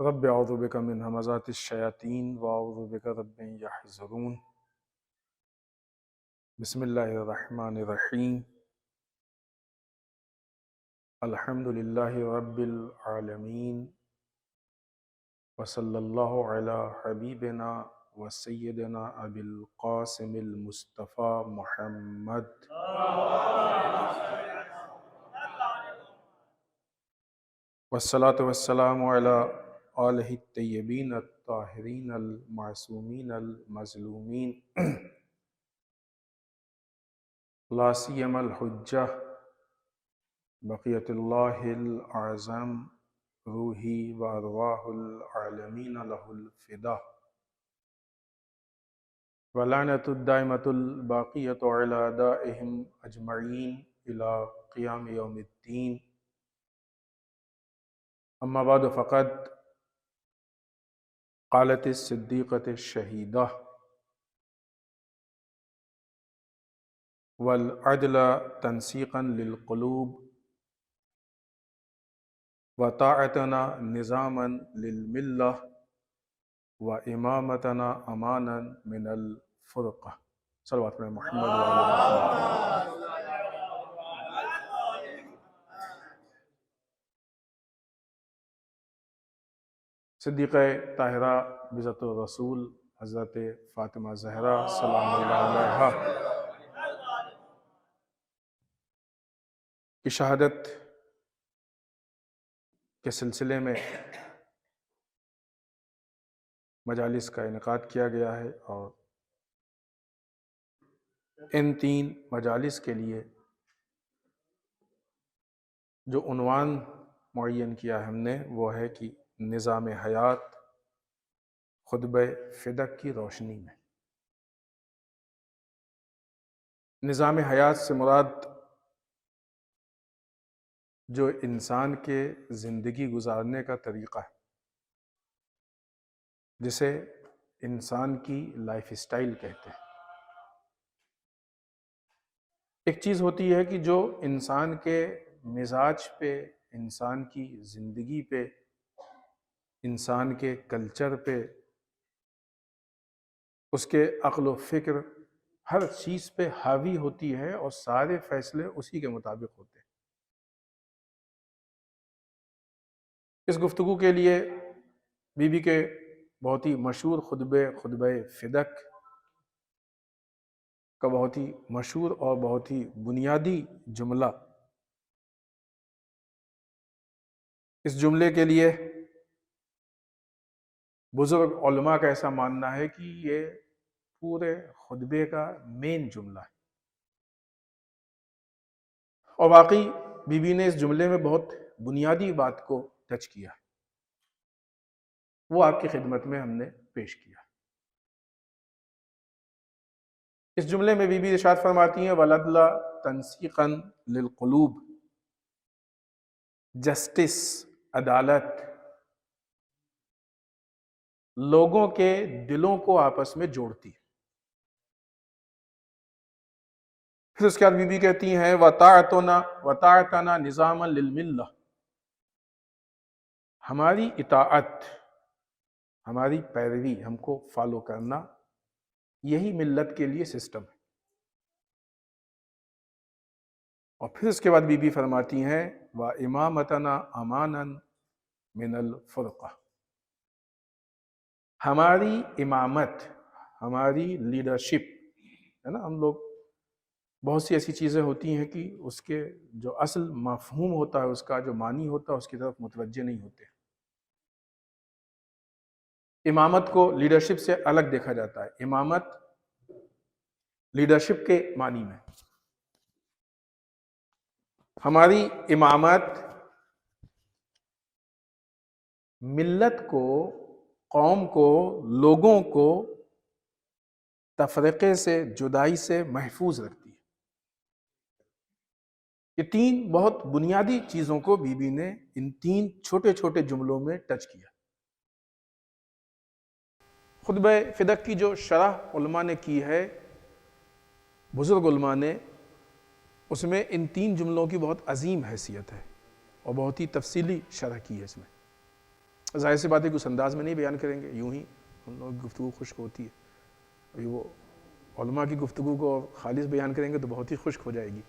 رب اعوذ بک من همزات الشیاطین واعوذ بک رب ان یحضرون۔ بسم اللہ الرحمن الرحیم۔ الحمد للہ رب العالمین، وصلی اللہ علی حبیبنا وسیدنا ابی القاسم المصطفیٰ محمد والصلاة والسلام علی آلہ الطیبین الطاہرین المعصومین المظلومین، لا سیما الحجہ بقیت اللہ الاعظم روحی و ارواح العالمین لہ الفدا، ولعنۃ الدائمۃ الباقیۃ علی اعدائہم اجمعین الی قیام یوم الدین۔ اما بعد فقد قالت الصدیقۃ الشہیدہ والعدل تنسیقا للقلوب وطاعتنا نظاما للملہ وامامتنا امانا من الفرقہ۔ صلوات میں محمد وعلی محمد۔ صدیقہ طاہرہ بذات الرسول حضرت فاطمہ زہرا سلام اللہ علیہا کی شہادت کے سلسلے میں مجالس کا انعقاد کیا گیا ہے، اور ان 3 مجالس کے لیے جو عنوان معین کیا ہے ہم نے، وہ ہے کہ نظام حیات خطبہ فدق کی روشنی میں۔ نظام حیات سے مراد جو انسان کے زندگی گزارنے کا طریقہ ہے، جسے انسان کی لائف سٹائل کہتے ہیں۔ ایک چیز ہوتی ہے کہ جو انسان کے مزاج پہ، انسان کی زندگی پہ، انسان کے کلچر پہ، اس کے عقل و فکر، ہر چیز پہ حاوی ہوتی ہے، اور سارے فیصلے اسی کے مطابق ہوتے ہیں۔ اس گفتگو کے لیے بی بی کے بہت ہی مشہور خطبہ فدق کا بہت ہی مشہور اور بہت ہی بنیادی جملہ، اس جملے کے لیے بزرگ علماء کا ایسا ماننا ہے کہ یہ پورے خطبے کا مین جملہ ہے، اور واقعی بی بی نے اس جملے میں بہت بنیادی بات کو ٹچ کیا، وہ آپ کی خدمت میں ہم نے پیش کیا۔ اس جملے میں بی بی ارشاد فرماتی ہیں وَالْعَدْلَ تَنْسِيقًا لِلْقُلُوبِ، جسٹس، عدالت لوگوں کے دلوں کو آپس میں جوڑتی ہے۔ پھر اس کے بعد بی بی کہتی ہیں وَطَاعَتَنَا نِظَامًا لِلْمِلَّةِ، ہماری اطاعت، ہماری پیروی، ہم کو فالو کرنا، یہی ملت کے لیے سسٹم ہے۔ اور پھر اس کے بعد بی بی فرماتی ہیں وَإِمَامَتَنَا أَمَانًا مِنَ الْفُرْقَةِ، ہماری امامت، ہماری لیڈرشپ ہے نا، ہم لوگ بہت سی ایسی چیزیں ہوتی ہیں کہ اس کے جو اصل مفہوم ہوتا ہے، اس کا جو معنی ہوتا ہے، اس کی طرف متوجہ نہیں ہوتے۔ امامت کو لیڈرشپ سے الگ دیکھا جاتا ہے۔ امامت لیڈرشپ کے معنی میں، ہماری امامت ملت کو، قوم کو، لوگوں کو تفرقے سے، جدائی سے محفوظ رکھتی ہے۔ یہ 3 بہت بنیادی چیزوں کو بی بی نے ان 3 چھوٹے چھوٹے جملوں میں ٹچ کیا۔ خطبہ فدق کی جو شرح علماء نے کی ہے، بزرگ علماء نے، اس میں ان 3 جملوں کی بہت عظیم حیثیت ہے، اور بہت ہی تفصیلی شرح کی ہے اس میں۔ ظاہر سی بات ہے کہ اس انداز میں نہیں بیان کریں گے، یوں ہی ان لوگوں کی گفتگو خشک ہوتی ہے. ابھی وہ علماء کی گفتگو کو خالص بیان کریں گے تو بہت ہی خشک ہو جائے گی.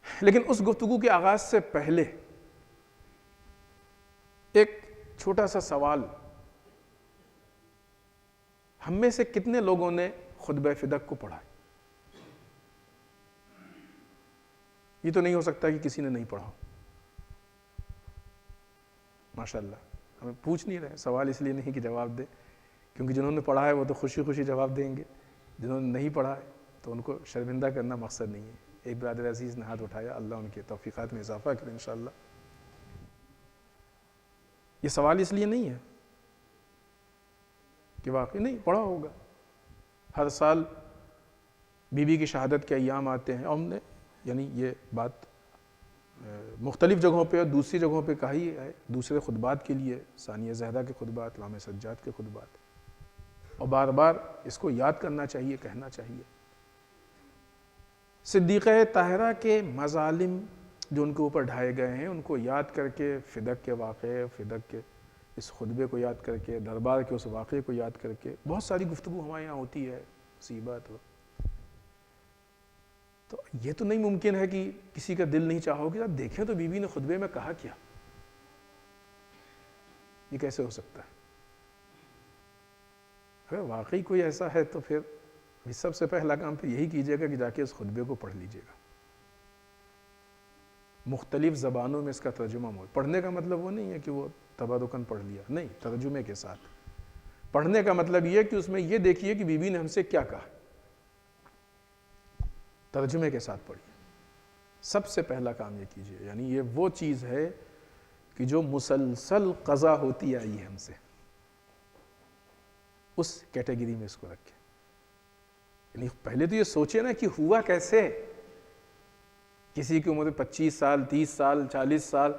لیکن اس گفتگو کے آغاز سے پہلے ایک چھوٹا سا سوال، ہم میں سے کتنے لوگوں نے خطبہ فدق کو پڑھا ہے؟ یہ تو نہیں ہو سکتا کہ کسی نے نہیں پڑھا. ماشاءاللہ، ہمیں پوچھ نہیں رہے، سوال اس لیے نہیں کہ جواب دے، کیونکہ جنہوں نے پڑھا ہے وہ تو خوشی خوشی جواب دیں گے، جنہوں نے نہیں پڑھا ہے تو ان کو شرمندہ کرنا مقصد نہیں ہے. ایک برادر عزیز نے ہاتھ اٹھایا، اللہ ان کے توفیقات میں اضافہ کرے انشاءاللہ. یہ سوال اس لیے نہیں ہے کہ واقعی نہیں پڑھا ہوگا. ہر سال بی بی کی شہادت کے ایام آتے ہیں، اور ہم نے یعنی یہ بات مختلف جگہوں پہ اور دوسری جگہوں پہ کہی ہے، دوسرے خطبات کے لیے، ثانیہ زہرا کے خطبات، امام سجاد کے خطبات، اور بار بار اس کو یاد کرنا چاہیے، کہنا چاہیے. صدیقہ طاہرہ کے مظالم جو ان کے اوپر ڈھائے گئے ہیں ان کو یاد کر کے، فدق کے واقعے، فدق کے اس خطبے کو یاد کر کے، دربار کے اس واقعے کو یاد کر کے، بہت ساری گفتگو ہمارے یہاں ہوتی ہے، مصیبت. تو یہ تو نہیں ممکن ہے کہ کسی کا دل نہیں چاہو کہ دیکھیں تو بی بی نے خطبے میں کہا کیا. یہ کیسے ہو سکتا ہے؟ اگر واقعی کوئی ایسا ہے تو پھر سب سے پہلا کام پھر یہی کیجیے گا کہ جا کے اس خطبے کو پڑھ لیجیے گا. مختلف زبانوں میں اس کا ترجمہ موجود. پڑھنے کا مطلب وہ نہیں ہے کہ وہ تبرکاً پڑھ لیا، نہیں، ترجمے کے ساتھ. پڑھنے کا مطلب یہ کہ اس میں یہ دیکھیے کہ بی بی نے ہم سے کیا کہا، ترجمے کے ساتھ پڑھیے. سب سے پہلا کام یہ کیجیے. یعنی یہ وہ چیز ہے کہ جو مسلسل قضا ہوتی آئی ہے ہم سے، اس کیٹیگری میں اس کو رکھیں. یعنی پہلے تو یہ سوچے نا کہ ہوا کیسے. کسی کی عمر 25 سال، 30 سال، 40 سال،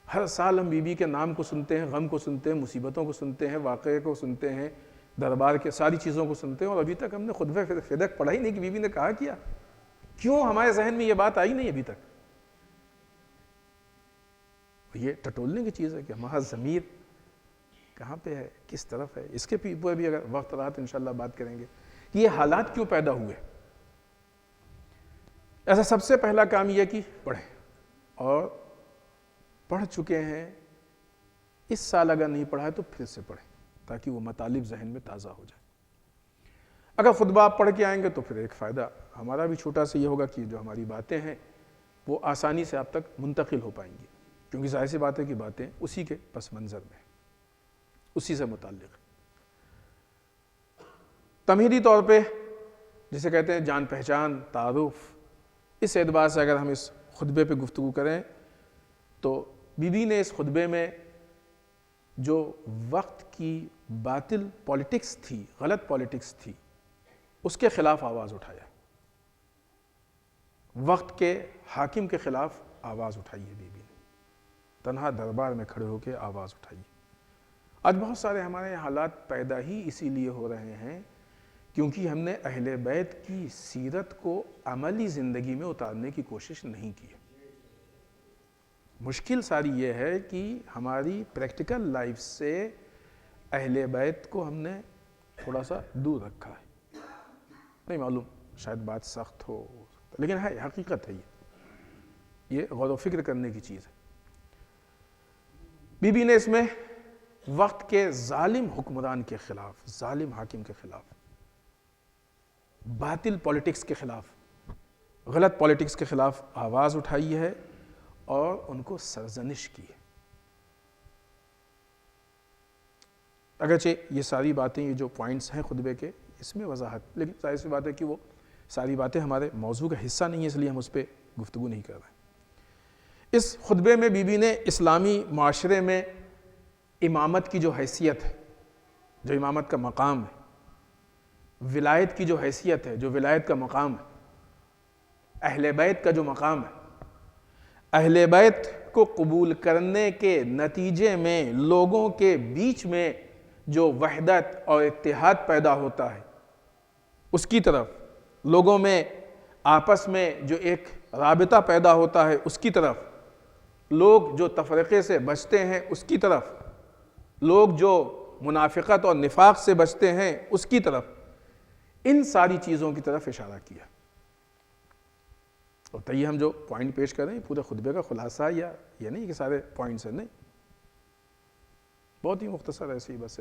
ہر سال ہم بی بی کے نام کو سنتے ہیں، غم کو سنتے ہیں، مصیبتوں کو سنتے ہیں، واقعے کو سنتے ہیں، دربار کے ساری چیزوں کو سنتے ہیں، اور ابھی تک ہم نے خطبہ فدق پڑھا ہی نہیں کہ بی بی نے کہا کیا. کیوں ہمارے ذہن میں یہ بات آئی نہیں ابھی تک؟ یہ ٹٹولنے کی چیز ہے کہ ہمارا ضمیر کہاں پہ ہے، کس طرف ہے. اس کے اوپر بھی اگر وقت رہا تو انشاءاللہ بات کریں گے کہ یہ حالات کیوں پیدا ہوئے. ایسا سب سے پہلا کام یہ کہ پڑھیں، اور پڑھ چکے ہیں، اس سال اگر نہیں پڑھا ہے تو پھر سے پڑھیں تاکہ وہ مطالب ذہن میں تازہ ہو جائے. اگر خطبہ آپ پڑھ کے آئیں گے تو پھر ایک فائدہ ہمارا بھی چھوٹا سا یہ ہوگا کہ جو ہماری باتیں ہیں وہ آسانی سے آپ تک منتقل ہو پائیں گی، کیونکہ ظاہر سی بات ہے کہ باتیں اسی کے پس منظر میں، اسی سے متعلق. تمہیدی طور پہ جسے کہتے ہیں جان پہچان، تعارف، اس اعتبار سے اگر ہم اس خطبے پہ گفتگو کریں تو بی بی نے اس خطبے میں جو وقت کی باطل پولیٹکس تھی، غلط پولیٹکس تھی، اس کے خلاف آواز اٹھایا. وقت کے حاکم کے خلاف آواز اٹھائی ہے بی بی نے، تنہا دربار میں کھڑے ہو کے آواز اٹھائی. آج بہت سارے ہمارے حالات پیدا ہی اسی لیے ہو رہے ہیں کیونکہ ہم نے اہل بیت کی سیرت کو عملی زندگی میں اتارنے کی کوشش نہیں کی. مشکل ساری یہ ہے کہ ہماری پریکٹیکل لائف سے اہل بیت کو ہم نے تھوڑا سا دور رکھا ہے. نہیں معلوم، شاید بات سخت ہو، لیکن ہے، حقیقت ہے. یہ غور و فکر کرنے کی چیز ہے. بی بی نے اس میں وقت کے ظالم حکمران کے خلاف، ظالم حاکم کے خلاف، باطل پولیٹکس کے خلاف، غلط پولیٹکس کے خلاف آواز اٹھائی ہے اور ان کو سرزنش کی ہے. اگرچہ یہ ساری باتیں، یہ جو پوائنٹس ہیں خطبے کے، اس میں وضاحت، لیکن ظاہر سی بات ہے کہ وہ ساری باتیں ہمارے موضوع کا حصہ نہیں ہے، اس لیے ہم اس پہ گفتگو نہیں کر رہے ہیں. اس خطبے میں بی بی نے اسلامی معاشرے میں امامت کی جو حیثیت ہے، جو امامت کا مقام ہے، ولایت کی جو حیثیت ہے، جو ولایت کا مقام ہے، اہل بیت کا جو مقام ہے، اہل بیت کو قبول کرنے کے نتیجے میں لوگوں کے بیچ میں جو وحدت اور اتحاد پیدا ہوتا ہے، اس کی طرف، لوگوں میں آپس میں جو ایک رابطہ پیدا ہوتا ہے اس کی طرف لوگ جو تفرقے سے بچتے ہیں اس کی طرف، لوگ جو منافقت اور نفاق سے بچتے ہیں اس کی طرف، ان ساری چیزوں کی طرف اشارہ کیا۔ اور تو یہ ہم جو پوائنٹ پیش کر رہے ہیں پورے خطبے کا خلاصہ، یا یہ نہیں کہ سارے پوائنٹس ہیں، نہیں، بہت ہی مختصر ایسی بس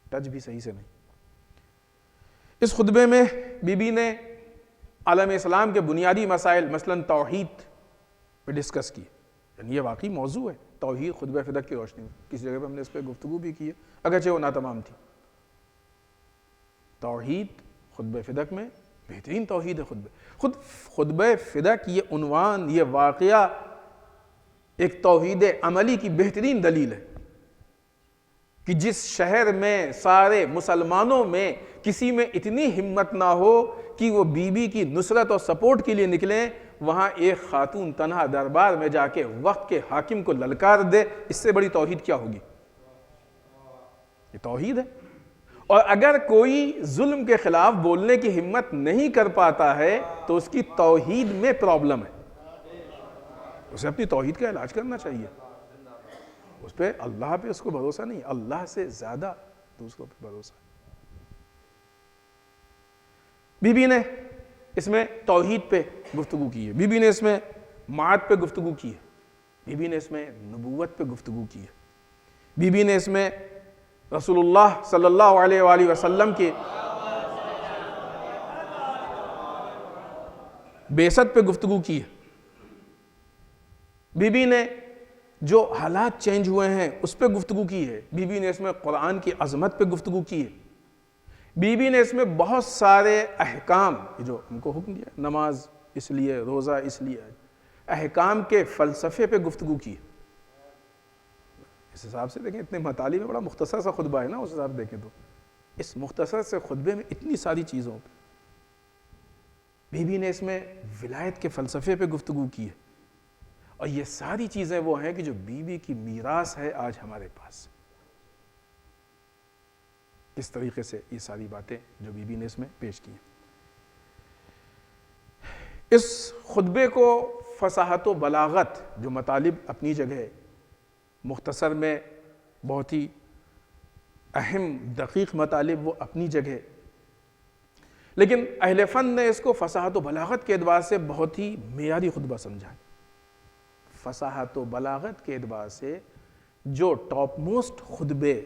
ٹچ بھی صحیح سے نہیں۔ اس خطبے میں بی بی نے عالم اسلام کے بنیادی مسائل مثلاً توحید پہ ڈسکس کی، یعنی یہ واقعی موضوع ہے توحید خطبہ فدق کی روشنی میں، کسی جگہ پہ ہم نے اس پہ گفتگو بھی کی ہے اگرچہ وہ ناتمام تھی۔ توحید خطبہ فدق میں بہترین توحید ہے خطبہ فدق، یہ عنوان، یہ واقعہ ایک توحید عملی کی بہترین دلیل ہے کہ جس شہر میں سارے مسلمانوں میں کسی میں اتنی ہمت نہ ہو کہ وہ بی بی کی نصرت اور سپورٹ کے لیے نکلیں، وہاں ایک خاتون تنہا دربار میں جا کے وقت کے حاکم کو للکار دے، اس سے بڑی توحید کیا ہوگی؟ یہ توحید ہے۔ اور اگر کوئی ظلم کے خلاف بولنے کی ہمت نہیں کر پاتا ہے تو اس کی توحید میں پرابلم ہے، اسے اپنی توحید کا علاج کرنا چاہیے۔ اس پہ اللہ پہ اس کو بھروسہ نہیں، اللہ سے زیادہ دوسروں پہ بھروسہ ہے۔ بی بی نے اس میں توحید پہ گفتگو کی ہے، بی بی نے اس میں معاد پہ گفتگو کی ہے، بی بی نے اس میں نبوت پہ گفتگو کی ہے، بی بی نے اس میں رسول اللہ صلی اللہ علیہ وآلہ وسلم کے بعثت پہ گفتگو کی ہے، بی بی نے جو حالات چینج ہوئے ہیں اس پہ گفتگو کی ہے، بی بی نے اس میں قرآن کی عظمت پہ گفتگو کی ہے، بی بی نے اس میں بہت سارے احکام جو ہم کو حکم دیا، نماز اس لیے، روزہ اس لیے، احکام کے فلسفے پہ گفتگو کی ہے۔ اس حساب سے دیکھیں اتنے مطالب میں بڑا مختصر سا خطبہ ہے نا، اس حساب سے دیکھیں تو اس مختصر سے خطبے میں اتنی ساری چیزوں پہ بی بی نے اس میں ولایت کے فلسفے پہ گفتگو کی ہے، اور یہ ساری چیزیں وہ ہیں کہ جو بی بی کی میراث ہے آج ہمارے پاس۔ اس طریقے سے یہ ساری باتیں جو بی بی نے اس میں پیش کی ہیں۔ اس خطبے کو فصاحت و بلاغت جو مطالب اپنی جگہ، مختصر میں بہت ہی اہم دقیق مطالب وہ اپنی جگہ، لیکن اہل فن نے اس کو فصاحت و بلاغت کے اعتبار سے بہت ہی معیاری خطبہ سمجھا ہے۔ فصاحت و بلاغت کے اعتبار سے جو ٹاپ موسٹ خطبے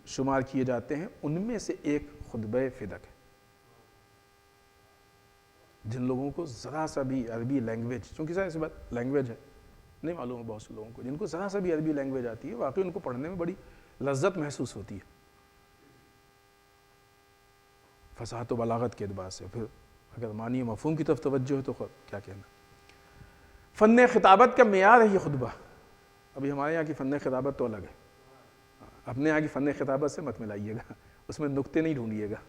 شمار کیے جاتے ہیں ان میں سے ایک خطبہ فدق ہے۔ جن لوگوں کو ذرا سا بھی عربی لینگویج، چونکہ ظاہر سی بات لینگویج ہے، نہیں معلوم ہے بہت سے لوگوں کو، جن کو ذرا سا بھی عربی لینگویج آتی ہے واقعی ان کو پڑھنے میں بڑی لذت محسوس ہوتی ہے فصاحت و بلاغت کے اعتبار سے۔ پھر اگر معنی مفہوم کی طرف توجہ ہے تو کیا کہنا۔ فن خطابت کا معیار ہے یہ خطبہ۔ ابھی ہمارے یہاں کی فن خطابت تو الگ ہے، اپنے یہاں کی فن خطابت سے مت ملائیے گا، اس میں نکتے نہیں ڈھونڈیے گا،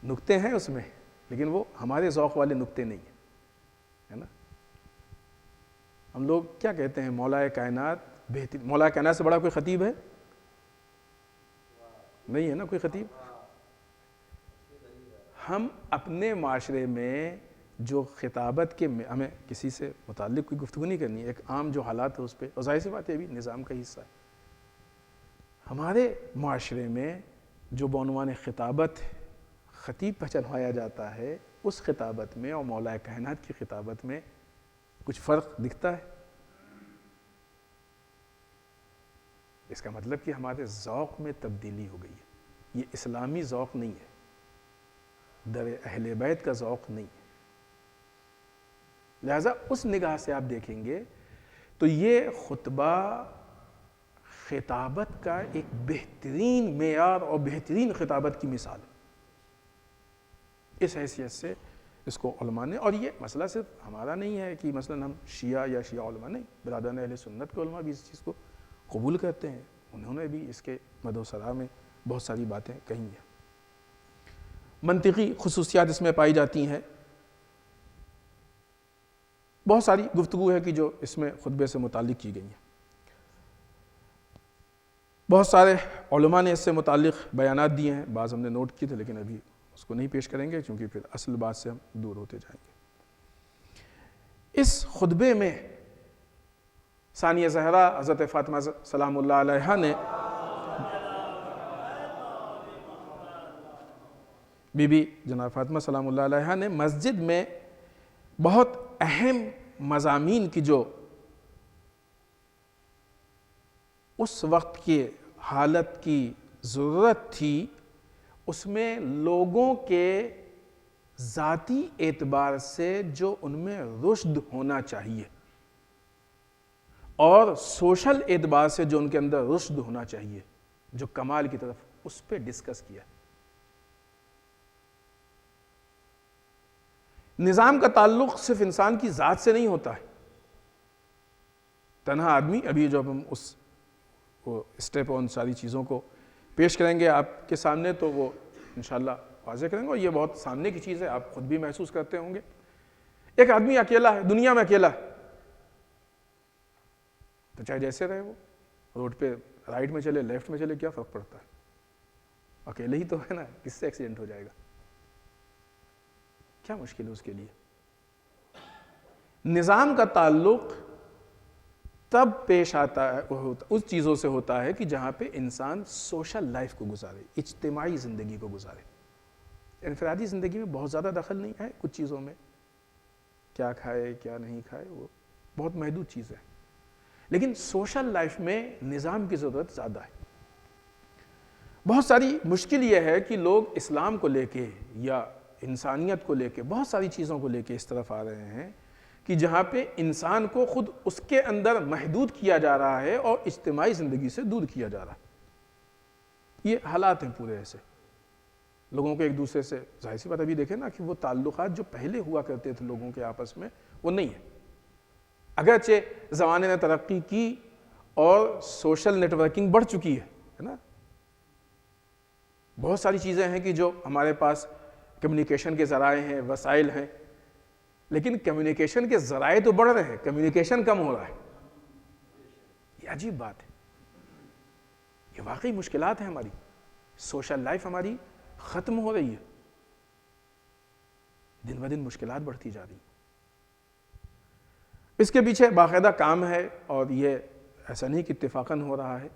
نکتے ہیں اس میں لیکن وہ ہمارے ذوق والے نکتے نہیں ہیں، ہے نا۔ ہم لوگ کیا کہتے ہیں، مولا کائنات بہتر، مولا کائنات سے بڑا کوئی خطیب ہے؟ نہیں ہے نا کوئی خطیب۔ ہم اپنے معاشرے میں جو خطابت کے، ہمیں کسی سے متعلق کوئی گفتگو نہیں کرنی ہے، ایک عام جو حالات ہے اس پہ، اور ظاہر سی بات ہے بھی نظام کا حصہ ہے۔ ہمارے معاشرے میں جو بعنوان خطابت خطیب پہچانوایا جاتا ہے، اس خطابت میں اور مولا کائنات کی خطابت میں کچھ فرق دکھتا ہے؟ اس کا مطلب کہ ہمارے ذوق میں تبدیلی ہو گئی ہے۔ یہ اسلامی ذوق نہیں ہے، در اہل بیت کا ذوق نہیں ہے۔ لہذا اس نگاہ سے آپ دیکھیں گے تو یہ خطبہ خطابت کا ایک بہترین معیار اور بہترین خطابت کی مثال ہے۔ اس حیثیت سے اس کو علماء نے، اور یہ مسئلہ صرف ہمارا نہیں ہے کہ مثلا ہم شیعہ یا شیعہ علماء نہیں، برادران اہل سنت کے علماء بھی اس چیز کو قبول کرتے ہیں، انہوں نے بھی اس کے مد و ثرا میں بہت ساری باتیں کہی ہیں۔ منطقی خصوصیات اس میں پائی جاتی ہیں، بہت ساری گفتگو ہے کہ جو اس میں خطبے سے متعلق کی گئی ہیں۔ بہت سارے علماء نے اس سے متعلق بیانات دیے ہیں، بعض ہم نے نوٹ کیے تھے لیکن ابھی اس کو نہیں پیش کریں گے کیونکہ پھر اصل بات سے ہم دور ہوتے جائیں گے۔ اس خطبے میں ثانیہ زہرا حضرت فاطمہ سلام اللہ علیہا نے بی بی جناب فاطمہ سلام اللہ علیہا نے مسجد میں بہت اہم مضامین کی جو اس وقت کی حالت کی ضرورت تھی، اس میں لوگوں کے ذاتی اعتبار سے جو ان میں رشد ہونا چاہیے اور سوشل اعتبار سے جو ان کے اندر رشد ہونا چاہیے، جو کمال کی طرف، اس پہ ڈسکس کیا۔ نظام کا تعلق صرف انسان کی ذات سے نہیں ہوتا ہے۔ تنہا آدمی، ابھی جو ہم اس اسٹیپ اور ان ساری چیزوں کو پیش کریں گے آپ کے سامنے تو وہ انشاءاللہ واضح کریں گے، اور یہ بہت سامنے کی چیز ہے، آپ خود بھی محسوس کرتے ہوں گے۔ ایک آدمی اکیلا ہے، دنیا میں اکیلا ہے، تو چاہے جیسے رہے وہ روڈ پہ رائٹ میں چلے لیفٹ میں چلے، کیا فرق پڑتا ہے؟ اکیلے ہی تو ہے نا، کس سے ایکسیڈنٹ ہو جائے گا؟ کیا مشکل ہے اس کے لیے؟ نظام کا تعلق تب پیش آتا ہے، اس چیزوں سے ہوتا ہے کہ جہاں پہ انسان سوشل لائف کو گزارے، اجتماعی زندگی کو گزارے۔ انفرادی زندگی میں بہت زیادہ دخل نہیں ہے کچھ چیزوں میں، کیا کھائے کیا نہیں کھائے وہ بہت محدود چیز ہے، لیکن سوشل لائف میں نظام کی ضرورت زیادہ ہے۔ بہت ساری مشکل یہ ہے کہ لوگ اسلام کو لے کے یا انسانیت کو لے کے بہت ساری چیزوں کو لے کے اس طرف آ رہے ہیں کہ جہاں پہ انسان کو خود اس کے اندر محدود کیا جا رہا ہے اور اجتماعی زندگی سے دور کیا جا رہا ہے۔ یہ حالات ہیں پورے ایسے، لوگوں کو ایک دوسرے سے، ظاہر سی بات ابھی دیکھیں نا کہ وہ تعلقات جو پہلے ہوا کرتے تھے لوگوں کے آپس میں، وہ نہیں ہے۔ اگرچہ زمانے نے ترقی کی اور سوشل نیٹ ورکنگ بڑھ چکی ہے نا، بہت ساری چیزیں ہیں کہ جو ہمارے پاس کمیونیکیشن کے ذرائع ہیں، وسائل ہیں، لیکن کمیونیکیشن کے ذرائع تو بڑھ رہے ہیں، کمیونیکیشن کم ہو رہا ہے۔ یہ عجیب بات ہے، یہ واقعی مشکلات ہیں ہماری، سوشل لائف ہماری ختم ہو رہی ہے، دن بہ دن مشکلات بڑھتی جا رہی ہیں۔ اس کے پیچھے باقاعدہ کام ہے، اور یہ ایسا نہیں کہ اتفاقاً ہو رہا ہے۔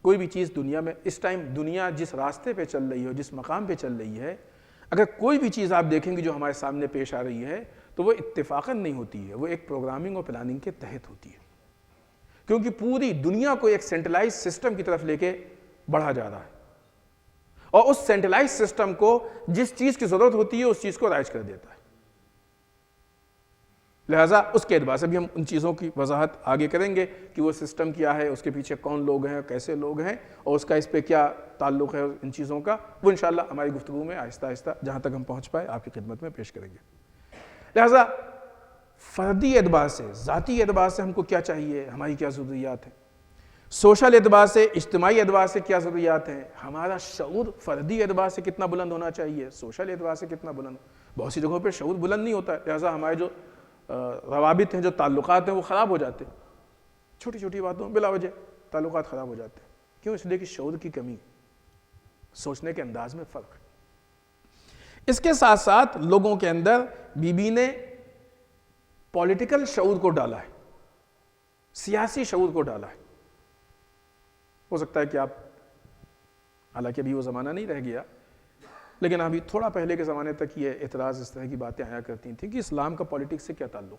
کوئی بھی چیز دنیا میں اس ٹائم دنیا جس راستے پہ چل رہی ہے، جس مقام پہ چل رہی ہے، اگر کوئی بھی چیز آپ دیکھیں گے جو ہمارے سامنے پیش آ رہی ہے تو وہ اتفاقاً نہیں ہوتی ہے، وہ ایک پروگرامنگ اور پلاننگ کے تحت ہوتی ہے، کیونکہ پوری دنیا کو ایک سینٹرلائز سسٹم کی طرف لے کے بڑھا جا رہا ہے، اور اس سینٹرلائز سسٹم کو جس چیز کی ضرورت ہوتی ہے اس چیز کو رائج کر دیتا ہے۔ لہٰذا اس کے اعتبار سے بھی ہم ان چیزوں کی وضاحت آگے کریں گے کہ وہ سسٹم کیا ہے، اس کے پیچھے کون لوگ ہیں، کیسے لوگ ہیں، اور اس کا اس پہ کیا تعلق ہے ان چیزوں کا، وہ انشاءاللہ ہماری گفتگو میں آہستہ آہستہ جہاں تک ہم پہنچ پائے آپ کی خدمت میں پیش کریں گے۔ لہٰذا فردی اعتبار سے، ذاتی اعتبار سے ہم کو کیا چاہیے، ہماری کیا ضروریات ہیں، سوشل اعتبار سے، اجتماعی اعتبار سے کیا ضروریات ہیں، ہمارا شعور فردی اعتبار سے کتنا بلند ہونا چاہیے، سوشل اعتبار سے کتنا بلند۔ بہت سی جگہوں پہ شعور بلند نہیں ہوتا ہے، لہٰذا ہمارے جو روابط ہیں، جو تعلقات ہیں، وہ خراب ہو جاتے ہیں، چھوٹی چھوٹی باتوں بلا وجہ تعلقات خراب ہو جاتے ہیں۔ کیوں؟ اس لیے کہ شعور کی کمی، سوچنے کے انداز میں فرق ہے۔ اس کے ساتھ ساتھ لوگوں کے اندر بی بی نے پولیٹیکل شعور کو ڈالا ہے، سیاسی شعور کو ڈالا ہے۔ ہو سکتا ہے کہ آپ، حالانکہ ابھی وہ زمانہ نہیں رہ گیا، لیکن ابھی تھوڑا پہلے کے زمانے تک یہ اعتراض، اس طرح کی باتیں آیا کرتی تھیں کہ اسلام کا پولیٹکس سے کیا تعلق،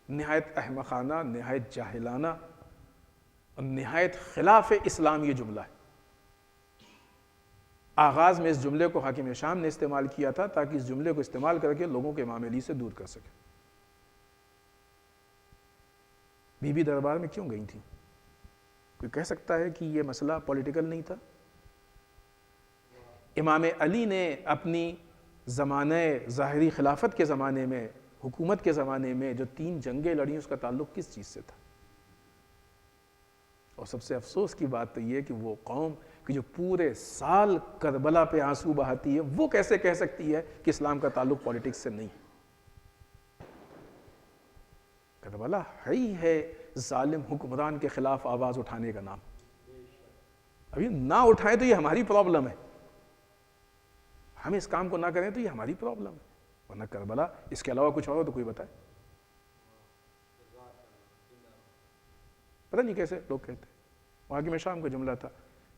نہایت احمقانہ، نہایت جاہلانہ اور نہایت خلاف اسلام یہ جملہ ہے۔ آغاز میں اس جملے کو حاکم شام نے استعمال کیا تھا تاکہ اس جملے کو استعمال کر کے لوگوں کے امام علی سے دور کر سکے۔ بی بی دربار میں کیوں گئی تھی؟ کوئی کہہ سکتا ہے کہ یہ مسئلہ پولیٹیکل نہیں تھا؟ امام علی نے اپنی زمانہ ظاہری خلافت کے زمانے میں، حکومت کے زمانے میں جو 3 جنگیں لڑیں، اس کا تعلق کس چیز سے تھا؟ اور سب سے افسوس کی بات تو یہ کہ وہ قوم کہ جو پورے سال کربلا پہ آنسو بہاتی ہے، وہ کیسے کہہ سکتی ہے کہ اسلام کا تعلق پولیٹکس سے نہیں؟ کربلا ہی ہے ظالم حکمران کے خلاف آواز اٹھانے کا نام۔ ابھی نہ اٹھائیں تو یہ ہماری پرابلم ہے، ہم اس کام کو نہ کریں تو یہ ہماری پرابلم ہے، ورنہ کربلا اس کے علاوہ کچھ اور تو کوئی بتائے۔ پتہ نہیں کیسے لوگ کہتے ہیں. وہاں کی میں شام کا جملہ تھا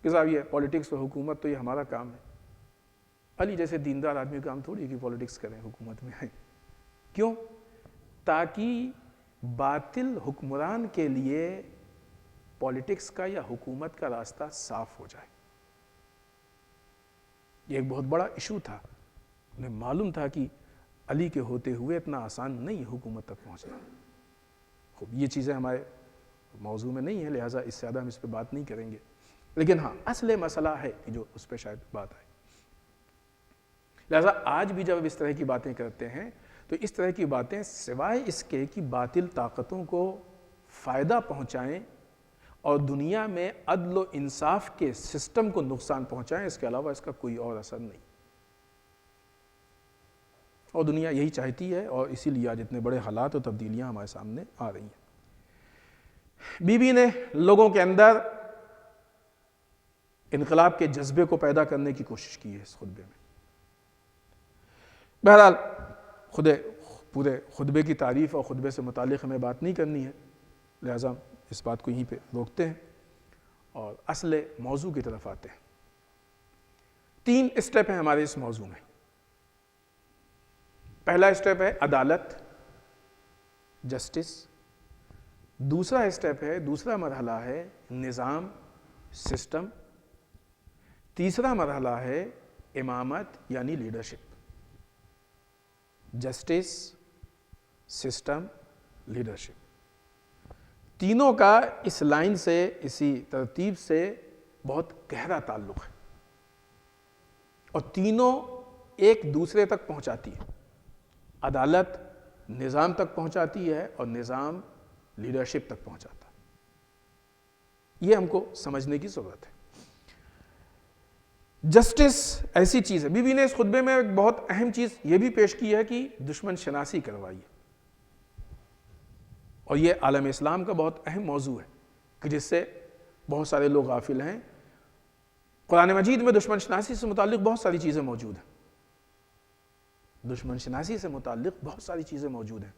کہ صاحب یہ پولیٹکس اور حکومت تو یہ ہمارا کام ہے. علی جیسے دیندار آدمی کام تھوڑی کہ پولیٹکس کریں حکومت میں آئیں. کیوں؟ تاکہ باطل حکمران کے لیے پولیٹکس کا یا حکومت کا راستہ صاف ہو جائے. یہ ایک بہت بڑا ایشو تھا. انہیں معلوم تھا کہ علی کے ہوتے ہوئے اتنا آسان نہیں حکومت تک پہنچنا. خوب یہ چیزیں ہمارے موضوع میں نہیں ہیں، لہٰذا اس سے زیادہ ہم اس پہ بات نہیں کریں گے. لیکن ہاں اصل مسئلہ ہے کہ جو اس پہ شاید بات آئے. لہٰذا آج بھی جب اس طرح کی باتیں کرتے ہیں تو اس طرح کی باتیں سوائے اس کے کہ باطل طاقتوں کو فائدہ پہنچائیں اور دنیا میں عدل و انصاف کے سسٹم کو نقصان پہنچائیں، اس کے علاوہ اس کا کوئی اور اثر نہیں. اور دنیا یہی چاہتی ہے، اور اسی لیے آج اتنے بڑے حالات اور تبدیلیاں ہمارے سامنے آ رہی ہیں. بی بی نے لوگوں کے اندر انقلاب کے جذبے کو پیدا کرنے کی کوشش کی ہے اس خطبے میں. بہرحال پورے خطبے کی تعریف اور خطبے سے متعلق ہمیں بات نہیں کرنی ہے، لہٰذا اس بات کو یہیں پہ روکتے ہیں اور اصل موضوع کی طرف آتے ہیں. 3 اسٹیپ ہیں ہمارے اس موضوع میں. پہلا اسٹیپ ہے عدالت، جسٹس. دوسرا اسٹیپ ہے، دوسرا مرحلہ ہے نظام، سسٹم. تیسرا مرحلہ ہے امامت یعنی لیڈرشپ. Justice, system, leadership. تینوں کا اس لائن سے، اسی ترتیب سے بہت گہرا تعلق ہے اور تینوں ایک دوسرے تک پہنچاتی ہے. عدالت نظام تک پہنچاتی ہے اور نظام لیڈرشپ تک پہنچاتا ہے. یہ ہم کو سمجھنے کی ضرورت ہے. جسٹس ایسی چیز ہے. بی بی نے اس خطبے میں ایک بہت اہم چیز یہ بھی پیش کی ہے کہ دشمن شناسی کروائی ہے، اور یہ عالم اسلام کا بہت اہم موضوع ہے کہ جس سے بہت سارے لوگ غافل ہیں. قرآن مجید میں دشمن شناسی سے متعلق بہت ساری چیزیں موجود ہیں. دشمن شناسی سے متعلق بہت ساری چیزیں موجود ہیں.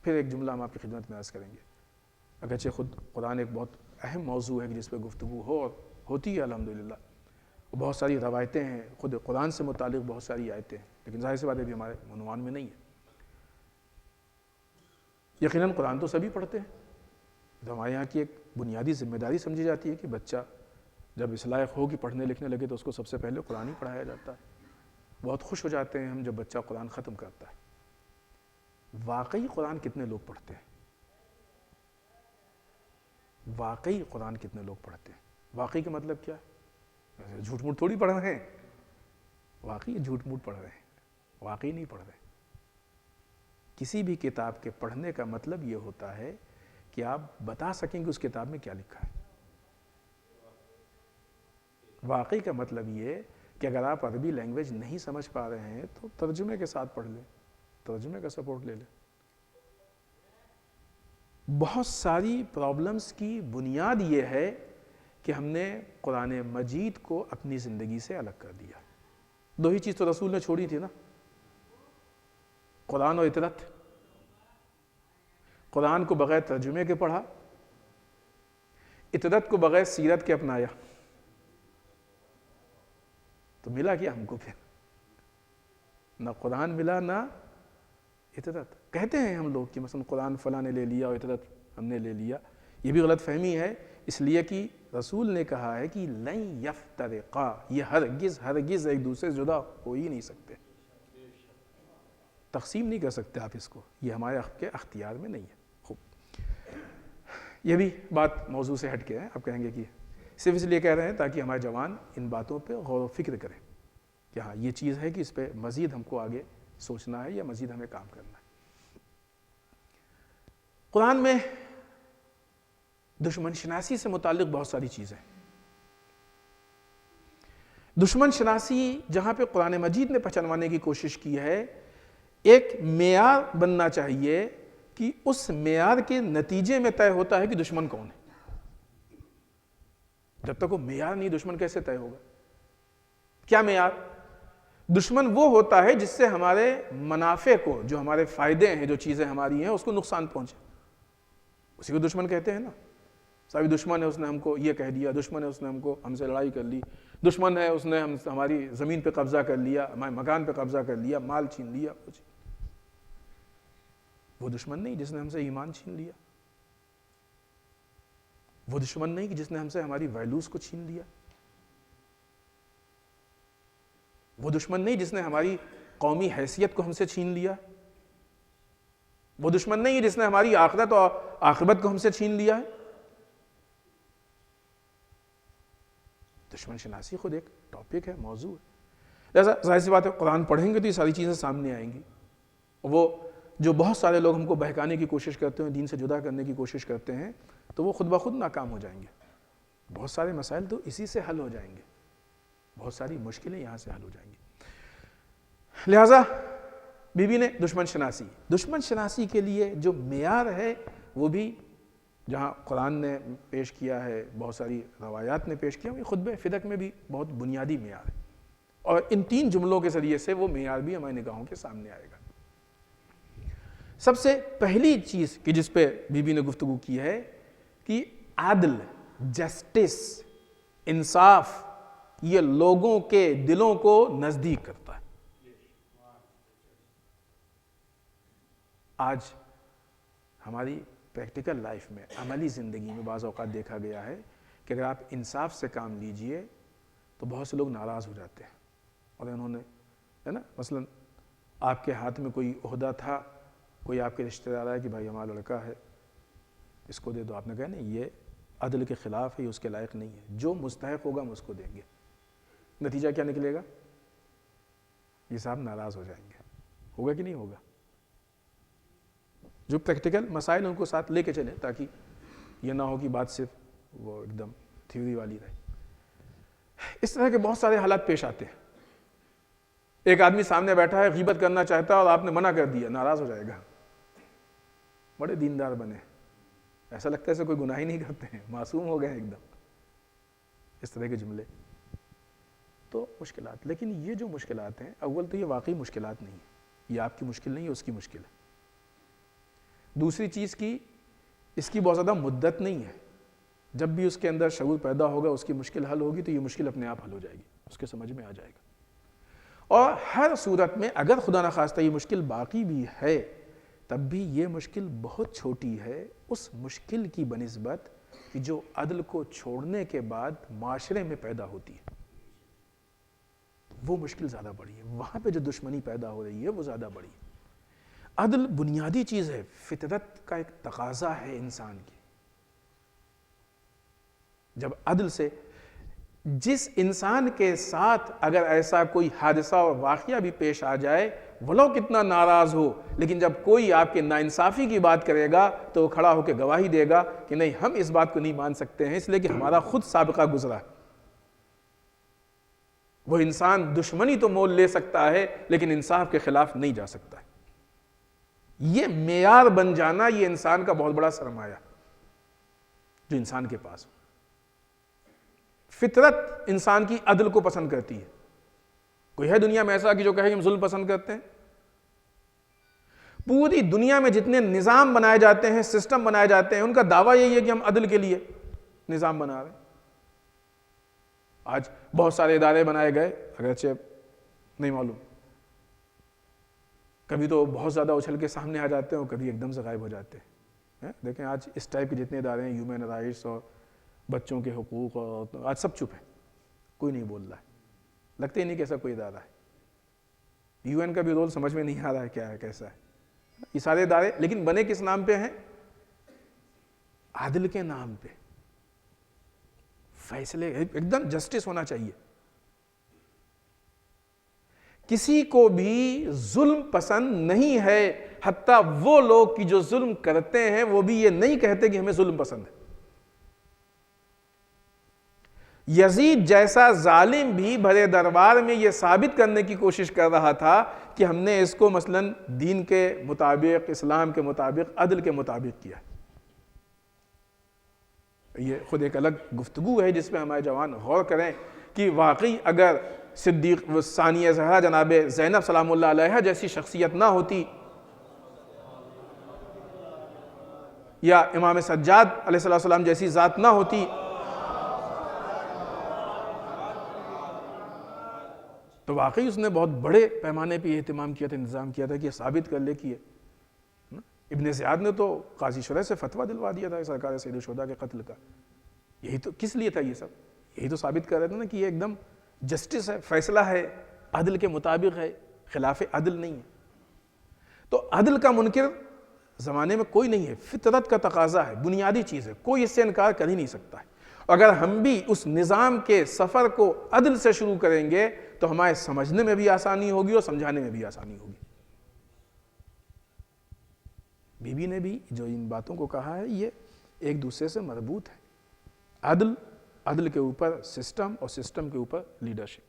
پھر ایک جملہ ہم آپ کی خدمت میں عرض کریں گے. اگرچہ خود قرآن ایک بہت اہم موضوع ہے جس پہ گفتگو ہو اور ہوتی ہے الحمدللہ. بہت ساری روایتیں ہیں، خود قرآن سے متعلق بہت ساری آیتیں ہیں، لیکن ظاہر سی بات ہے بھی ہمارے عنوان میں نہیں ہے. یقیناً قرآن تو سبھی پڑھتے ہیں. تو ہمارے یہاں کی ایک بنیادی ذمہ داری سمجھی جاتی ہے کہ بچہ جب اس لائق ہو کہ پڑھنے لکھنے لگے تو اس کو سب سے پہلے قرآن ہی پڑھایا جاتا ہے. بہت خوش ہو جاتے ہیں ہم جب بچہ قرآن ختم کرتا ہے. واقعی قرآن کتنے لوگ پڑھتے ہیں؟ واقعی قرآن کتنے لوگ پڑھتے ہیں؟ واقعی کا مطلب کیا ہے؟ جھوٹ موٹ تھوڑی پڑھ رہے ہیں. واقعی جھوٹ موٹ پڑھ رہے ہیں، واقعی نہیں پڑھ رہے. کسی بھی کتاب کے پڑھنے کا مطلب یہ ہوتا ہے کہ آپ بتا سکیں کہ اس کتاب میں کیا لکھا ہے. واقعی کا مطلب یہ کہ اگر آپ عربی لینگویج نہیں سمجھ پا رہے ہیں تو ترجمے کے ساتھ پڑھ لیں، ترجمے کا سپورٹ لے لیں. بہت ساری پرابلمز کی بنیاد یہ ہے کہ ہم نے قرآن مجید کو اپنی زندگی سے الگ کر دیا. 2 ہی چیز تو رسول نے چھوڑی تھی نا، قرآن اور اطرت. قرآن کو بغیر ترجمے کے پڑھا، اطرت کو بغیر سیرت کے اپنایا. تو ملا کیا ہم کو؟ پھر نہ قرآن ملا نہ اطرت. کہتے ہیں ہم لوگ کہ مثلا قرآن فلاں نے لے لیا اور اطرت ہم نے لے لیا. یہ بھی غلط فہمی ہے، اس لیے کہ رسول نے کہا ہے کہ لن یفترقا، یہ ہرگز ایک دوسرے سے جدا ہو ہی نہیں سکتے. تقسیم نہیں کر سکتے آپ اس کو، یہ ہمارے کے اختیار میں نہیں ہے. خوب، یہ بھی بات موضوع سے ہٹ کے ہے. آپ کہیں گے کہ صرف اس لیے کہہ رہے ہیں تاکہ ہمارے جوان ان باتوں پہ غور و فکر کریں کہ ہاں یہ چیز ہے کہ اس پہ مزید ہم کو آگے سوچنا ہے یا مزید ہمیں کام کرنا ہے. قرآن میں دشمن شناسی سے متعلق بہت ساری چیزیں. دشمن شناسی جہاں پہ قرآن مجید نے پہچانوانے کی کوشش کی ہے، ایک معیار بننا چاہیے کہ اس معیار کے نتیجے میں طے ہوتا ہے کہ دشمن کون ہے. جب تک وہ معیار نہیں، دشمن کیسے طے ہوگا؟ کیا معیار؟ دشمن وہ ہوتا ہے جس سے ہمارے منافع کو، جو ہمارے فائدے ہیں، جو چیزیں ہماری ہیں، اس کو نقصان پہنچے. اسی کو دشمن کہتے ہیں نا. سبھی دشمن ہے، اس نے ہم کو یہ کہہ دیا، دشمن ہے اس نے ہم سے لڑائی کر لی، دشمن ہے اس نے ہماری زمین پہ قبضہ کر لیا، ہمارے مکان پہ قبضہ کر لیا، مال چھین لیا. کچھ وہ دشمن نہیں جس نے ہم سے ایمان چھین لیا، وہ دشمن نہیں کہ جس نے ہم سے ہماری ویلیوز کو چھین لیا، وہ دشمن نہیں جس نے ہماری قومی حیثیت کو ہم سے چھین لیا، وہ دشمن نہیں ہے جس نے ہماری آخرت اور عاقبت کو ہم سے چھین لیا ہے. دشمن شناسی خود ایک ٹاپک ہے، موضوع ہے. لہذا ظاہر سی بات ہے قرآن پڑھیں گے تو یہ ساری چیزیں سامنے آئیں گی. وہ جو بہت سارے لوگ ہم کو بہکانے کی کوشش کرتے ہیں، دین سے جدا کرنے کی کوشش کرتے ہیں، تو وہ خود بخود ناکام ہو جائیں گے. بہت سارے مسائل تو اسی سے حل ہو جائیں گے، بہت ساری مشکلیں یہاں سے حل ہو جائیں گی. لہذا بی بی نے دشمن شناسی کے لیے جو معیار ہے وہ بھی جہاں قرآن نے پیش کیا ہے، بہت ساری روایات نے پیش کیا، وہ خطبہ فدق میں بھی بہت بنیادی معیار ہے. اور ان 3 جملوں کے ذریعے سے وہ معیار بھی ہماری نگاہوں کے سامنے آئے گا. سب سے پہلی چیز کہ جس پہ بی بی نے گفتگو کی ہے کہ عدل، جسٹس، انصاف یہ لوگوں کے دلوں کو نزدیک کرتا ہے. آج ہماری پریکٹیکل لائف میں، عملی زندگی میں بعض اوقات دیکھا گیا ہے کہ اگر آپ انصاف سے کام لیجئے تو بہت سے لوگ ناراض ہو جاتے ہیں. اور انہوں نے ہے نا مثلا آپ کے ہاتھ میں کوئی عہدہ تھا، کوئی آپ کے رشتہ دار ہے کہ بھائی ہمارا لڑکا ہے اس کو دے دو، آپ نے کہا نہیں یہ عدل کے خلاف ہے، یہ اس کے لائق نہیں ہے، جو مستحق ہوگا ہم اس کو دیں گے. نتیجہ کیا نکلے گا؟ یہ صاحب ناراض ہو جائیں گے. ہوگا کہ نہیں ہوگا؟ جو پریکٹیکل مسائل ان کو ساتھ لے کے چلیں تاکہ یہ نہ ہو کہ بات صرف وہ ایک دم تھیوری والی رہے. اس طرح کے بہت سارے حالات پیش آتے ہیں. ایک آدمی سامنے بیٹھا ہے، غیبت کرنا چاہتا ہے اور آپ نے منع کر دیا، ناراض ہو جائے گا. بڑے دیندار بنے، ایسا لگتا ہے ایسے کوئی گناہ ہی نہیں کرتے ہیں، معصوم ہو گئے ایک دم. اس طرح کے جملے تو مشکلات. لیکن یہ جو مشکلات ہیں، اول تو یہ واقعی مشکلات نہیں ہیں، یہ آپ کی مشکل نہیں ہے، اس کی مشکل ہے. دوسری چیز کی اس کی بہت زیادہ مدت نہیں ہے. جب بھی اس کے اندر شعور پیدا ہوگا، اس کی مشکل حل ہوگی تو یہ مشکل اپنے آپ حل ہو جائے گی، اس کے سمجھ میں آ جائے گا. اور ہر صورت میں اگر خدا نخواستہ یہ مشکل باقی بھی ہے تب بھی یہ مشکل بہت چھوٹی ہے اس مشکل کی بنسبت کہ جو عدل کو چھوڑنے کے بعد معاشرے میں پیدا ہوتی ہے. وہ مشکل زیادہ بڑی ہے. وہاں پہ جو دشمنی پیدا ہو رہی ہے وہ زیادہ بڑی ہے. عدل بنیادی چیز ہے، فطرت کا ایک تقاضا ہے انسان کی. جب عدل سے جس انسان کے ساتھ اگر ایسا کوئی حادثہ اور واقعہ بھی پیش آ جائے، ولو کتنا ناراض ہو، لیکن جب کوئی آپ کے ناانصافی کی بات کرے گا تو وہ کھڑا ہو کے گواہی دے گا کہ نہیں ہم اس بات کو نہیں مان سکتے ہیں، اس لیے کہ ہمارا خود سابقہ گزرا ہے. وہ انسان دشمنی تو مول لے سکتا ہے لیکن انصاف کے خلاف نہیں جا سکتا ہے. یہ معیار بن جانا یہ انسان کا بہت بڑا سرمایہ جو انسان کے پاس. فطرت انسان کی عدل کو پسند کرتی ہے. کوئی ہے دنیا میں ایسا کہ جو کہے کہ ہم ظلم پسند کرتے ہیں؟ پوری دنیا میں جتنے نظام بنائے جاتے ہیں، سسٹم بنائے جاتے ہیں، ان کا دعویٰ یہی ہے کہ ہم عدل کے لیے نظام بنا رہے ہیں. آج بہت سارے ادارے بنائے گئے، اگرچہ نہیں معلوم، کبھی تو بہت زیادہ اچھل کے سامنے آ جاتے ہیں اور کبھی ایک دم سے غائب ہو جاتے ہیں. دیکھیں آج اس ٹائپ کے جتنے ادارے ہیں، ہیومن رائٹس اور بچوں کے حقوق، اور آج سب چپ ہیں، کوئی نہیں بول رہا ہے. لگتے ہی نہیں کہ ایسا کوئی ادارہ ہے. یو این کا بھی رول سمجھ میں نہیں آ رہا ہے کیا ہے کیسا ہے. یہ سارے ادارے لیکن بنے کس نام پہ ہیں؟ عدل کے نام پہ. فیصلے ایک دم جسٹس ہونا چاہیے. کسی کو بھی ظلم پسند نہیں ہے، حتیٰ وہ لوگ کی جو ظلم کرتے ہیں وہ بھی یہ نہیں کہتے کہ ہمیں ظلم پسند ہے. یزید جیسا ظالم بھی بھرے دربار میں یہ ثابت کرنے کی کوشش کر رہا تھا کہ ہم نے اس کو مثلاً دین کے مطابق، اسلام کے مطابق، عدل کے مطابق کیا. یہ خود ایک الگ گفتگو ہے جس پہ ہمارے جوان غور کریں کہ واقعی اگر صدیق ثانیہ زہرا جناب زینب سلام اللہ علیہا جیسی شخصیت نہ ہوتی یا امام سجاد علیہ السلام جیسی ذات نہ ہوتی تو واقعی اس نے بہت بڑے پیمانے پہ اہتمام کیا تھا، انتظام کیا تھا کہ یہ ثابت کر لے کہ یہ ابن زیاد نے تو قاضی شرح سے فتویٰ دلوا دیا تھا سرکار سید الشہداء کے قتل کا. یہی تو کس لیے تھا یہ سب؟ یہی تو ثابت کر رہے تھے نا کہ یہ ایک دم جسٹس ہے، فیصلہ ہے، عدل کے مطابق ہے، خلاف عدل نہیں ہے. تو عدل کا منکر زمانے میں کوئی نہیں ہے، فطرت کا تقاضا ہے، بنیادی چیز ہے، کوئی اس سے انکار کر ہی نہیں سکتا ہے. اگر ہم بھی اس نظام کے سفر کو عدل سے شروع کریں گے تو ہمارے سمجھنے میں بھی آسانی ہوگی اور سمجھانے میں بھی آسانی ہوگی. بی بی نے بھی جو ان باتوں کو کہا ہے یہ ایک دوسرے سے مربوط ہے. عدل کے اوپر سسٹم اور سسٹم کے اوپر لیڈرشپ.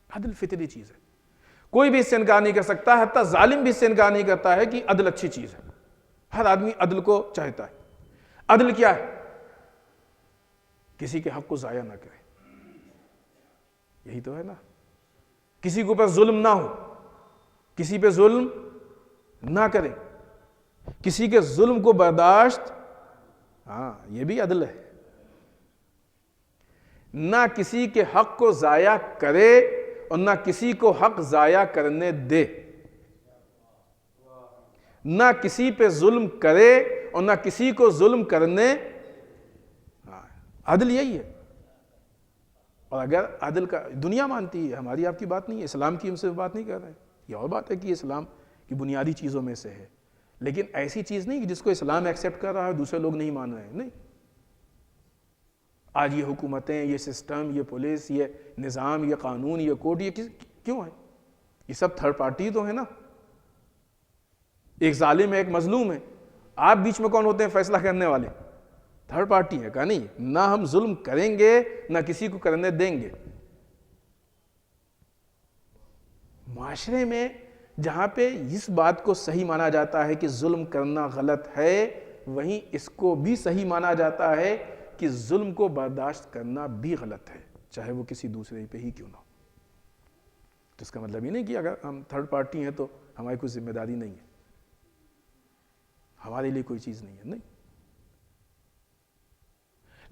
عدل فطری چیز ہے، کوئی بھی اس سے انکار نہیں کر سکتا، حتیٰ ظالم بھی اس سے انکار نہیں کرتا ہے کہ عدل اچھی چیز ہے. ہر آدمی عدل کو چاہتا ہے. عدل کیا ہے؟ کسی کے حق کو ضائع نہ کرے. یہی تو ہے نا. کسی کے اوپر ظلم نہ ہو، کسی پہ ظلم نہ کرے، کسی کے ظلم کو برداشت، ہاں یہ بھی عدل ہے. نہ کسی کے حق کو ضائع کرے اور نہ کسی کو حق ضائع کرنے دے. نہ کسی پہ ظلم کرے اور نہ کسی کو ظلم کرنے. عدل یہی ہے. اور اگر عدل کا دنیا مانتی ہے، ہماری آپ کی بات نہیں ہے، اسلام کی ہم سے بات نہیں کر رہے ہیں. یہ اور بات ہے کہ اسلام کی بنیادی چیزوں میں سے ہے، لیکن ایسی چیز نہیں کہ جس کو اسلام ایکسیپٹ کر رہا ہے دوسرے لوگ نہیں مان رہے ہیں. نہیں. آج یہ حکومتیں، یہ سسٹم، یہ پولیس، یہ نظام، یہ قانون، یہ کوڈ، یہ کیوں ہے؟ یہ سب تھرڈ پارٹی تو ہے نا. ایک ظالم ہے، ایک مظلوم ہے. آپ بیچ میں کون ہوتے ہیں فیصلہ کرنے والے؟ تھرڈ پارٹی ہے. کہا نہیں، نہ ہم ظلم کریں گے نہ کسی کو کرنے دیں گے. معاشرے میں جہاں پہ اس بات کو صحیح مانا جاتا ہے کہ ظلم کرنا غلط ہے، وہیں اس کو بھی صحیح مانا جاتا ہے کہ ظلم کو برداشت کرنا بھی غلط ہے، چاہے وہ کسی دوسرے پہ ہی کیوں نہ ہو. تو اس کا مطلب یہ نہیں کہ اگر ہم تھرڈ پارٹی ہیں تو ہماری کوئی ذمہ داری نہیں ہے، ہمارے لیے کوئی چیز نہیں ہے. نہیں.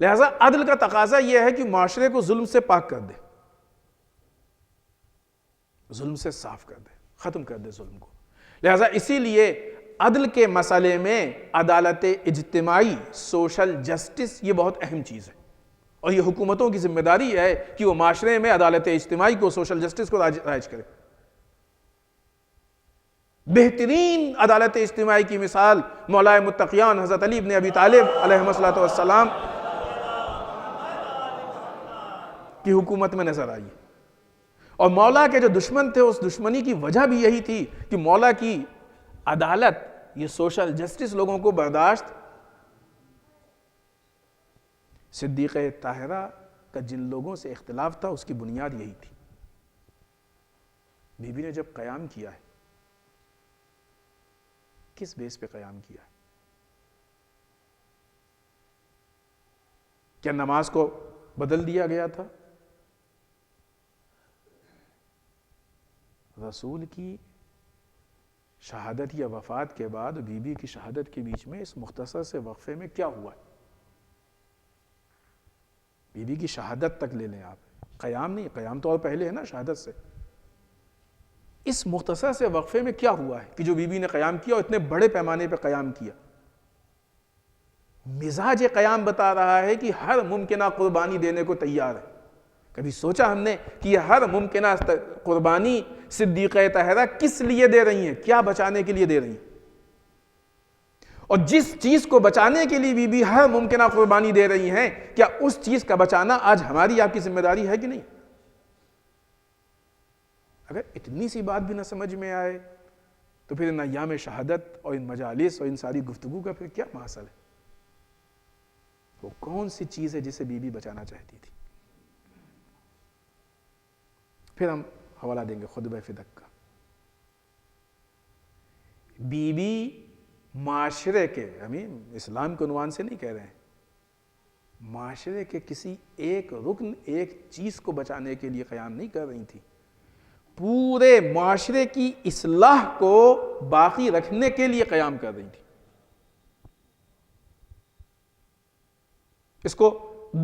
لہذا عدل کا تقاضا یہ ہے کہ معاشرے کو ظلم سے پاک کر دے، ظلم سے صاف کر دے، ختم کر دے ظلم کو. لہذا اسی لیے عدل کے مسئلے میں عدالت اجتماعی، سوشل جسٹس، یہ بہت اہم چیز ہے. اور یہ حکومتوں کی ذمہ داری ہے کہ وہ معاشرے میں عدالت اجتماعی کو، سوشل جسٹس کو رائج کرے. بہترین عدالت اجتماعی کی مثال مولا متقیان حضرت علی بن ابی طالب علیہ السلام کی حکومت میں نظر آئی. اور مولا کے جو دشمن تھے اس دشمنی کی وجہ بھی یہی تھی کہ مولا کی عدالت، یہ سوشل جسٹس لوگوں کو برداشت. صدیقہ طاہرہ کا جن لوگوں سے اختلاف تھا اس کی بنیاد یہی تھی. بی بی نے جب قیام کیا ہے، کس بیس پہ قیام کیا ہے؟ کیا نماز کو بدل دیا گیا تھا؟ رسول کی شہادت یا وفات کے بعد بی بی کی شہادت کے بیچ میں اس مختصر سے وقفے میں کیا ہوا ہے؟ بی بی کی شہادت تک لے لیں آپ، قیام نہیں، قیام تو اور پہلے ہے نا شہادت سے. اس مختصر سے وقفے میں کیا ہوا ہے کہ جو بی بی نے قیام کیا اور اتنے بڑے پیمانے پہ قیام کیا؟ مزاج قیام بتا رہا ہے کہ ہر ممکنہ قربانی دینے کو تیار ہے. کبھی سوچا ہم نے کہ یہ ہر ممکنہ قربانی صدیقہ طاہرہ کس لیے دے رہی ہیں؟ کیا بچانے کے لیے دے رہی ہیں؟ اور جس چیز کو بچانے کے لیے بی بی ہر ممکنہ قربانی دے رہی ہیں، کیا اس چیز کا بچانا آج ہماری آپ کی ذمہ داری ہے کہ نہیں؟ اگر اتنی سی بات بھی نہ سمجھ میں آئے تو پھر ان ایام شہادت اور ان مجالس اور ان ساری گفتگو کا پھر کیا حاصل ہے؟ وہ کون سی چیز ہے جسے بی بی بچانا چاہتی تھی؟ پھر ہم حوالہ دیں گے خطبہ فدق کا. بی بی معاشرے کے، ہمیں اسلام کے عنوان سے نہیں کہہ رہے ہیں، معاشرے کے کسی ایک رکن، ایک چیز کو بچانے کے لیے قیام نہیں کر رہی تھی، پورے معاشرے کی اصلاح کو باقی رکھنے کے لیے قیام کر رہی تھی. اس کو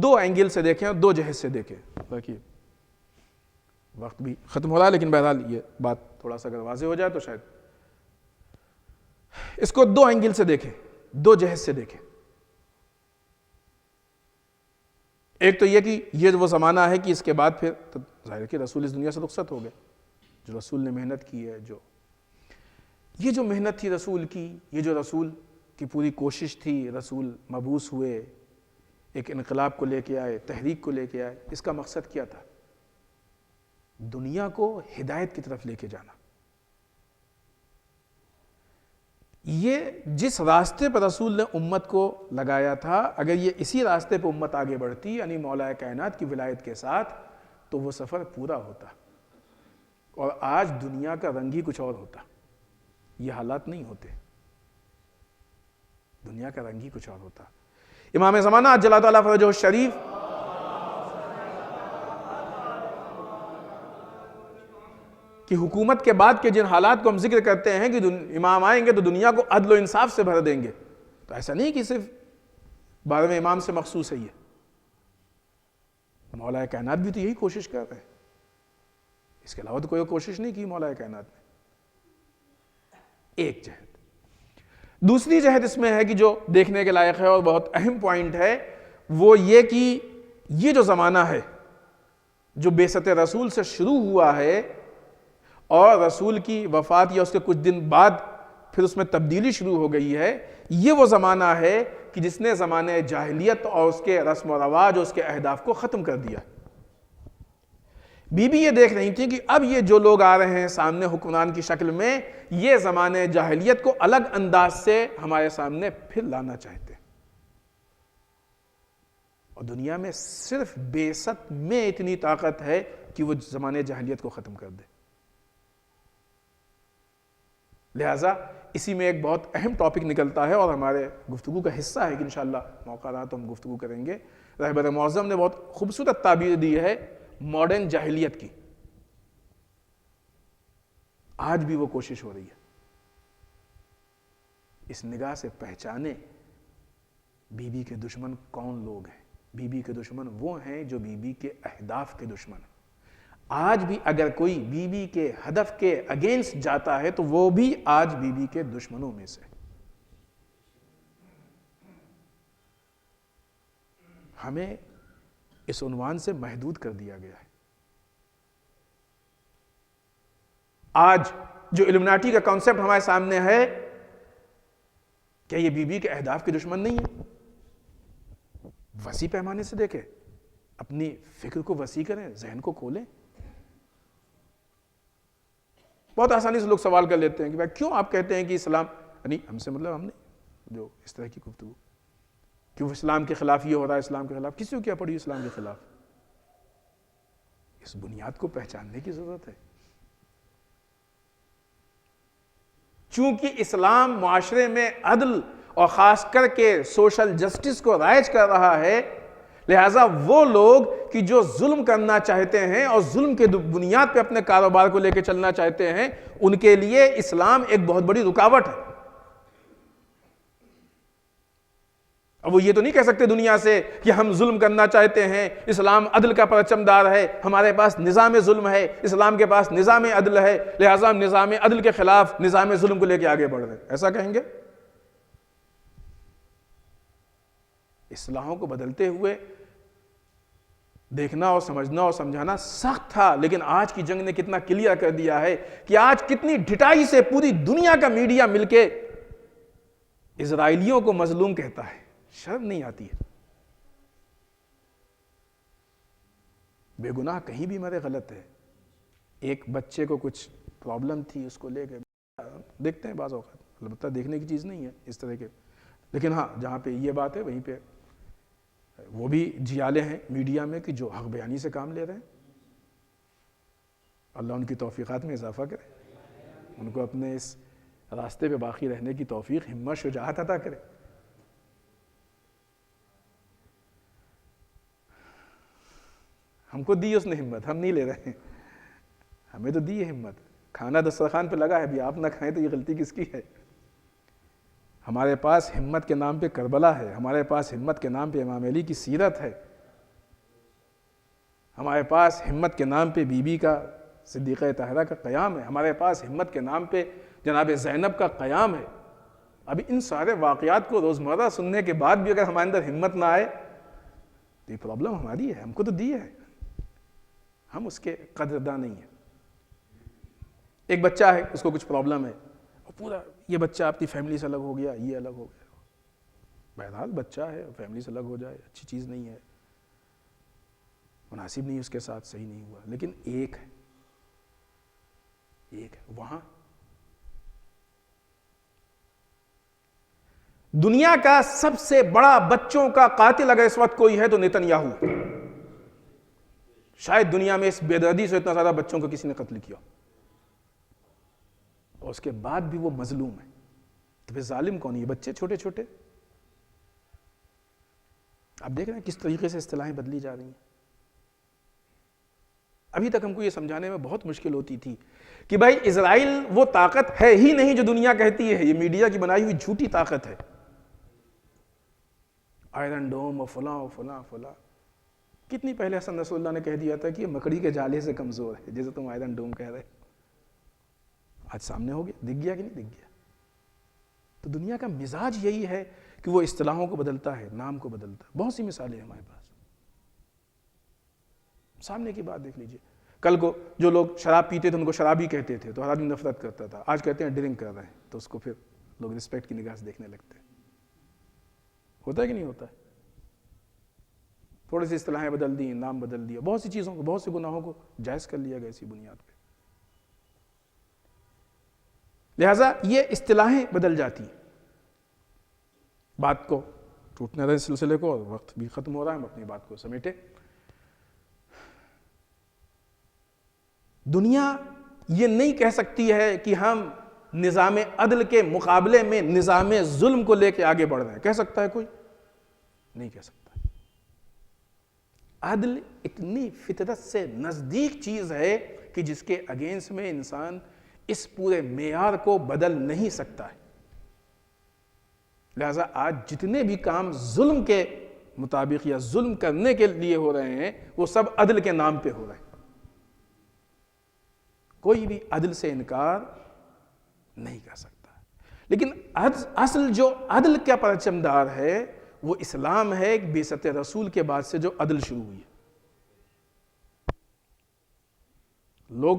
دو اینگل سے دیکھیں اور دو جہت سے دیکھیں. دیکھیے وقت بھی ختم ہو رہا ہے لیکن بہرحال یہ بات تھوڑا سا اگر واضح ہو جائے تو شاید. اس کو دو اینگل سے دیکھیں, دو جہت سے دیکھیں. ایک تو یہ کہ یہ وہ زمانہ ہے کہ اس کے بعد پھر تو ظاہر کہ رسول اس دنیا سے رخصت ہو گئے. جو رسول نے محنت کی ہے, یہ جو محنت تھی رسول کی, یہ جو رسول کی پوری کوشش تھی, رسول مبعوث ہوئے, ایک انقلاب کو لے کے آئے, تحریک کو لے کے آئے, اس کا مقصد کیا تھا؟ دنیا کو ہدایت کی طرف لے کے جانا. یہ جس راستے پر رسول نے امت کو لگایا تھا, اگر یہ اسی راستے پہ امت آگے بڑھتی یعنی مولا کائنات کی ولایت کے ساتھ, تو وہ سفر پورا ہوتا اور آج دنیا کا رنگ ہی کچھ اور ہوتا. یہ حالات نہیں ہوتے, دنیا کا رنگ ہی کچھ اور ہوتا. امام زمانہ عجل اللہ تعالیٰ فرجہ الشریف کی حکومت کے بعد کے جن حالات کو ہم ذکر کرتے ہیں کہ امام آئیں گے تو دنیا کو عدل و انصاف سے بھر دیں گے, تو ایسا نہیں کہ صرف 12ویں امام سے مخصوص ہے. یہ مولا کائنات بھی تو یہی کوشش کر رہے ہیں, اس کے علاوہ تو کوئی کوشش نہیں کی مولا کائنات نے. ایک جہت. دوسری جہت اس میں ہے کہ جو دیکھنے کے لائق ہے اور بہت اہم پوائنٹ ہے, وہ یہ کہ یہ جو زمانہ ہے جو بعثت رسول سے شروع ہوا ہے اور رسول کی وفات یا اس کے کچھ دن بعد پھر اس میں تبدیلی شروع ہو گئی ہے, یہ وہ زمانہ ہے کہ جس نے زمانہ جاہلیت اور اس کے رسم و رواج اور اس کے اہداف کو ختم کر دیا. بی بی یہ دیکھ رہی تھی کہ اب یہ جو لوگ آ رہے ہیں سامنے حکمران کی شکل میں, یہ زمانہ جاہلیت کو الگ انداز سے ہمارے سامنے پھر لانا چاہتے ہیں. اور دنیا میں صرف بعثت میں اتنی طاقت ہے کہ وہ زمانہ جاہلیت کو ختم کر دے. لہٰذا اسی میں ایک بہت اہم ٹاپک نکلتا ہے اور ہمارے گفتگو کا حصہ ہے کہ انشاءاللہ موقع رہا تو ہم گفتگو کریں گے. رہبر معظم نے بہت خوبصورت تعبیر دی ہے ماڈرن جاہلیت کی. آج بھی وہ کوشش ہو رہی ہے اس نگاہ سے پہچانے بی بی کے دشمن کون لوگ ہیں. بی بی کے دشمن وہ ہیں جو بی بی کے اہداف کے دشمن ہیں. آج بھی اگر کوئی بی بی کے ہدف کے اگینسٹ جاتا ہے تو وہ بھی آج بی بی کے دشمنوں میں سے. ہمیں اس عنوان سے محدود کر دیا گیا ہے. آج جو الومناٹی کا کانسیپٹ ہمارے سامنے ہے, کیا یہ بی بی کے اہداف کے دشمن نہیں ہے؟ وسیع پیمانے سے دیکھیں, اپنی فکر کو وسیع کریں, ذہن کو کھولیں. بہت آسانی سے لوگ سوال کر لیتے ہیں کہ بھائی کیوں آپ کہتے ہیں کہ اسلام, یعنی ہم سے مطلب ہم نے جو اس طرح کی گفتگو کہ وہ اسلام کے خلاف یہ ہو رہا ہے, اسلام کے خلاف. کسی کو کیا پڑی اسلام کے خلاف؟ اس بنیاد کو پہچاننے کی ضرورت ہے. چونکہ اسلام معاشرے میں عدل اور خاص کر کے سوشل جسٹس کو رائج کر رہا ہے, لہٰذا وہ لوگ کہ جو ظلم کرنا چاہتے ہیں اور ظلم کے بنیاد پہ اپنے کاروبار کو لے کے چلنا چاہتے ہیں, ان کے لیے اسلام ایک بہت بڑی رکاوٹ ہے. اب وہ یہ تو نہیں کہہ سکتے دنیا سے کہ ہم ظلم کرنا چاہتے ہیں, اسلام عدل کا پرچم دار ہے, ہمارے پاس نظام ظلم ہے, اسلام کے پاس نظام عدل ہے, لہٰذا ہم نظام عدل کے خلاف نظام ظلم کو لے کے آگے بڑھ رہے ہیں. ایسا کہیں گے؟ اصلاحوں کو بدلتے ہوئے دیکھنا اور سمجھنا اور سمجھانا سخت تھا, لیکن آج کی جنگ نے کتنا کلیئر کر دیا ہے کہ آج کتنی ڈھٹائی سے پوری دنیا کا میڈیا مل کے اسرائیلیوں کو مظلوم کہتا ہے. شرم نہیں آتی ہے؟ بے گناہ کہیں بھی مرے غلط ہے. ایک بچے کو کچھ پرابلم تھی, اس کو لے کے دیکھتے ہیں بعض اوقات, البتہ دیکھنے کی چیز نہیں ہے اس طرح کے, لیکن ہاں جہاں پہ یہ بات ہے وہیں پہ وہ بھی جیالے ہیں میڈیا میں کہ جو حق بیانی سے کام لے رہے ہیں. اللہ ان کی توفیقات میں اضافہ کرے, ان کو اپنے اس راستے پہ باقی رہنے کی توفیق, ہمت, شجاعت عطا کرے. ہم کو دی اس نے ہمت, ہم نہیں لے رہے ہیں, ہمیں تو دی ہے ہمت. کھانا دسترخوان پہ لگا ہے, ابھی آپ نہ کھائیں تو یہ غلطی کس کی ہے؟ ہمارے پاس ہمت کے نام پہ کربلا ہے، ہمارے پاس ہمت کے نام پہ امام علی کی سیرت ہے، ہمارے پاس ہمت کے نام پہ بی بی کا صدیقہ طاہرہ کا قیام ہے، ہمارے پاس ہمت کے نام پہ جناب زینب کا قیام ہے۔ ابھی ان سارے واقعات کو روزمرہ سننے کے بعد بھی اگر ہمارے اندر ہمت نہ آئے تو یہ پرابلم ہماری ہے، ہم کو تو دی ہے، ہم اس کے قدرداں نہیں ہیں۔ ایک بچہ ہے، اس کو کچھ پرابلم ہے، اور پورا یہ بچہ اپنی فیملی سے الگ ہو گیا، یہ الگ ہو گیا۔ بہرحال بچہ ہے، فیملی سے الگ ہو جائے، اچھی چیز نہیں ہے، مناسب نہیں اس کے ساتھ، صحیح نہیں ہوا، لیکن ایک ہے وہاں دنیا کا سب سے بڑا بچوں کا قاتل اگر اس وقت کوئی ہے تو نیتن یاہو ہے۔ شاید دنیا میں اس بے دردی سے اتنا زیادہ بچوں کو کسی نے قتل کیا، اور اس کے بعد بھی وہ مظلوم ہے، تو پھر ظالم کون ہے؟ یہ بچے چھوٹے چھوٹے۔ آپ دیکھ رہے ہیں کس طریقے سے اصطلاحیں بدلی جا رہی ہیں۔ ابھی تک ہم کو یہ سمجھانے میں بہت مشکل ہوتی تھی کہ بھائی اسرائیل وہ طاقت ہے ہی نہیں جو دنیا کہتی ہے، یہ میڈیا کی بنائی ہوئی جھوٹی طاقت ہے۔ آئرن ڈوم اور فلاں اور فلاں فلاں، کتنی پہلے حسن رسول اللہ نے کہہ دیا تھا کہ یہ مکڑی کے جالے سے کمزور ہے، جیسے تم آئرن ڈوم کہہ رہے، آج سامنے ہو گیا، دکھ گیا کہ نہیں دکھ گیا؟ تو دنیا کا مزاج یہی ہے کہ وہ اصطلاحوں کو بدلتا ہے، نام کو بدلتا ہے۔ بہت سی مثالیں ہیں ہمارے پاس، سامنے کی بات دیکھ لیجئے۔ کل کو جو لوگ شراب پیتے تھے ان کو شرابی کہتے تھے تو ہر آدمی نفرت کرتا تھا، آج کہتے ہیں ڈرنک کر رہے ہیں تو اس کو پھر لوگ رسپیکٹ کی نگاہ سے دیکھنے لگتے ہیں۔ ہوتا ہے کہ نہیں ہوتا ہے؟ تھوڑی سی اصطلاحیں بدل دی، نام بدل دیا، بہت سی چیزوں کو، بہت سے گناہوں کو جائز کر لیا گیا اسی بنیاد پہ۔ لہٰذا یہ اصطلاحیں بدل جاتی ہیں۔ بات کو ٹوٹنے رہے سلسلے کو، اور وقت بھی ختم ہو رہا ہے، ہم اپنی بات کو سمیٹے۔ دنیا یہ نہیں کہہ سکتی ہے کہ ہم نظام عدل کے مقابلے میں نظام ظلم کو لے کے آگے بڑھ رہے ہیں، کہہ سکتا ہے کوئی؟ نہیں کہہ سکتا۔ عدل اتنی فطرت سے نزدیک چیز ہے کہ جس کے اگینسٹ میں انسان اس پورے معیار کو بدل نہیں سکتا ہے۔ لہذا آج جتنے بھی کام ظلم کے مطابق یا ظلم کرنے کے لیے ہو رہے ہیں وہ سب عدل کے نام پہ ہو رہے ہیں۔ کوئی بھی عدل سے انکار نہیں کر سکتا، لیکن اصل جو عدل کا پرچمدار ہے وہ اسلام ہے، بعثت رسول کے بعد سے جو عدل شروع ہوئی ہے۔ لوگ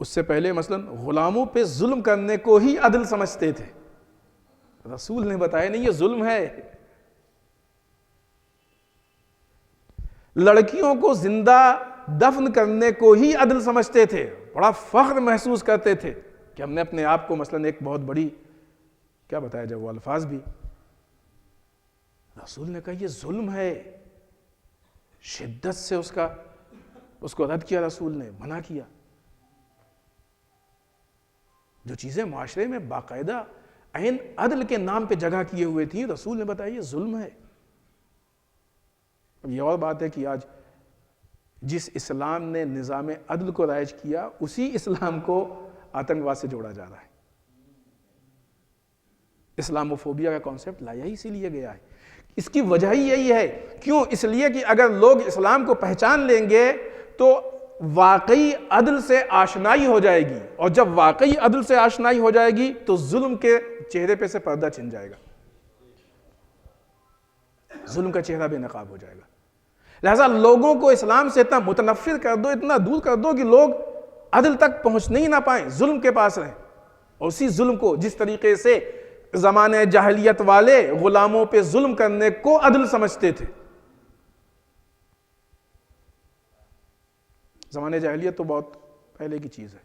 اس سے پہلے مثلا غلاموں پہ ظلم کرنے کو ہی عدل سمجھتے تھے، رسول نے بتایا نہیں یہ ظلم ہے۔ لڑکیوں کو زندہ دفن کرنے کو ہی عدل سمجھتے تھے، بڑا فخر محسوس کرتے تھے کہ ہم نے اپنے آپ کو مثلا ایک بہت بڑی کیا بتایا جب وہ الفاظ بھی، رسول نے کہا یہ ظلم ہے، شدت سے اس کو رد کیا، رسول نے منع کیا۔ جو چیزیں معاشرے میں باقاعدہ عین عدل کے نام پہ جگہ کیے ہوئے تھیں، رسول نے بتایا یہ ظلم ہے۔ اب یہ اور بات ہے کہ آج جس اسلام نے نظام عدل کو رائج کیا اسی اسلام کو آتنکواد سے جوڑا جا رہا ہے۔ اسلاموفوبیا کا کانسیپٹ لایا ہی اسی لیے گیا ہے۔ اس کی وجہ ہی یہی ہے، کیوں؟ اس لیے کہ اگر لوگ اسلام کو پہچان لیں گے تو واقعی عدل سے آشنائی ہو جائے گی، اور جب واقعی عدل سے آشنائی ہو جائے گی تو ظلم کے چہرے پہ سے پردہ چھن جائے گا، ظلم کا چہرہ بے نقاب ہو جائے گا۔ لہذا لوگوں کو اسلام سے اتنا متنفر کر دو، اتنا دور کر دو کہ لوگ عدل تک پہنچنے ہی نہ پائیں، ظلم کے پاس رہیں، اور اسی ظلم کو جس طریقے سے زمانے جاہلیت والے غلاموں پہ ظلم کرنے کو عدل سمجھتے تھے۔ زمانے جاہلیت تو بہت پہلے کی چیز ہے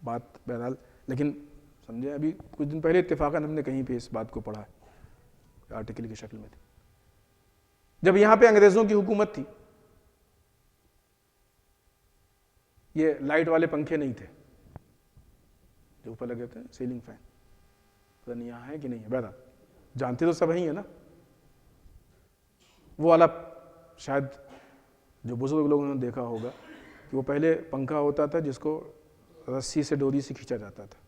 بات، بہرحال، لیکن سمجھے ابھی کچھ دن پہلے اتفاقاً ہم نے کہیں پہ اس بات کو پڑھا ہے، آرٹیکل کی شکل میں تھی۔ جب یہاں پہ انگریزوں کی حکومت تھی، یہ لائٹ والے پنکھے نہیں تھے جو اوپر لگے تھے، سیلنگ فین، پتہ نہیں یہاں ہے کہ نہیں ہے، بہرحال جانتے تو سب ہی ہیں نا۔ وہ والا شاید جو بزرگ لوگوں نے دیکھا ہوگا کہ وہ پہلے پنکھا ہوتا تھا جس کو رسی سے ڈوری سے کھینچا جاتا تھا،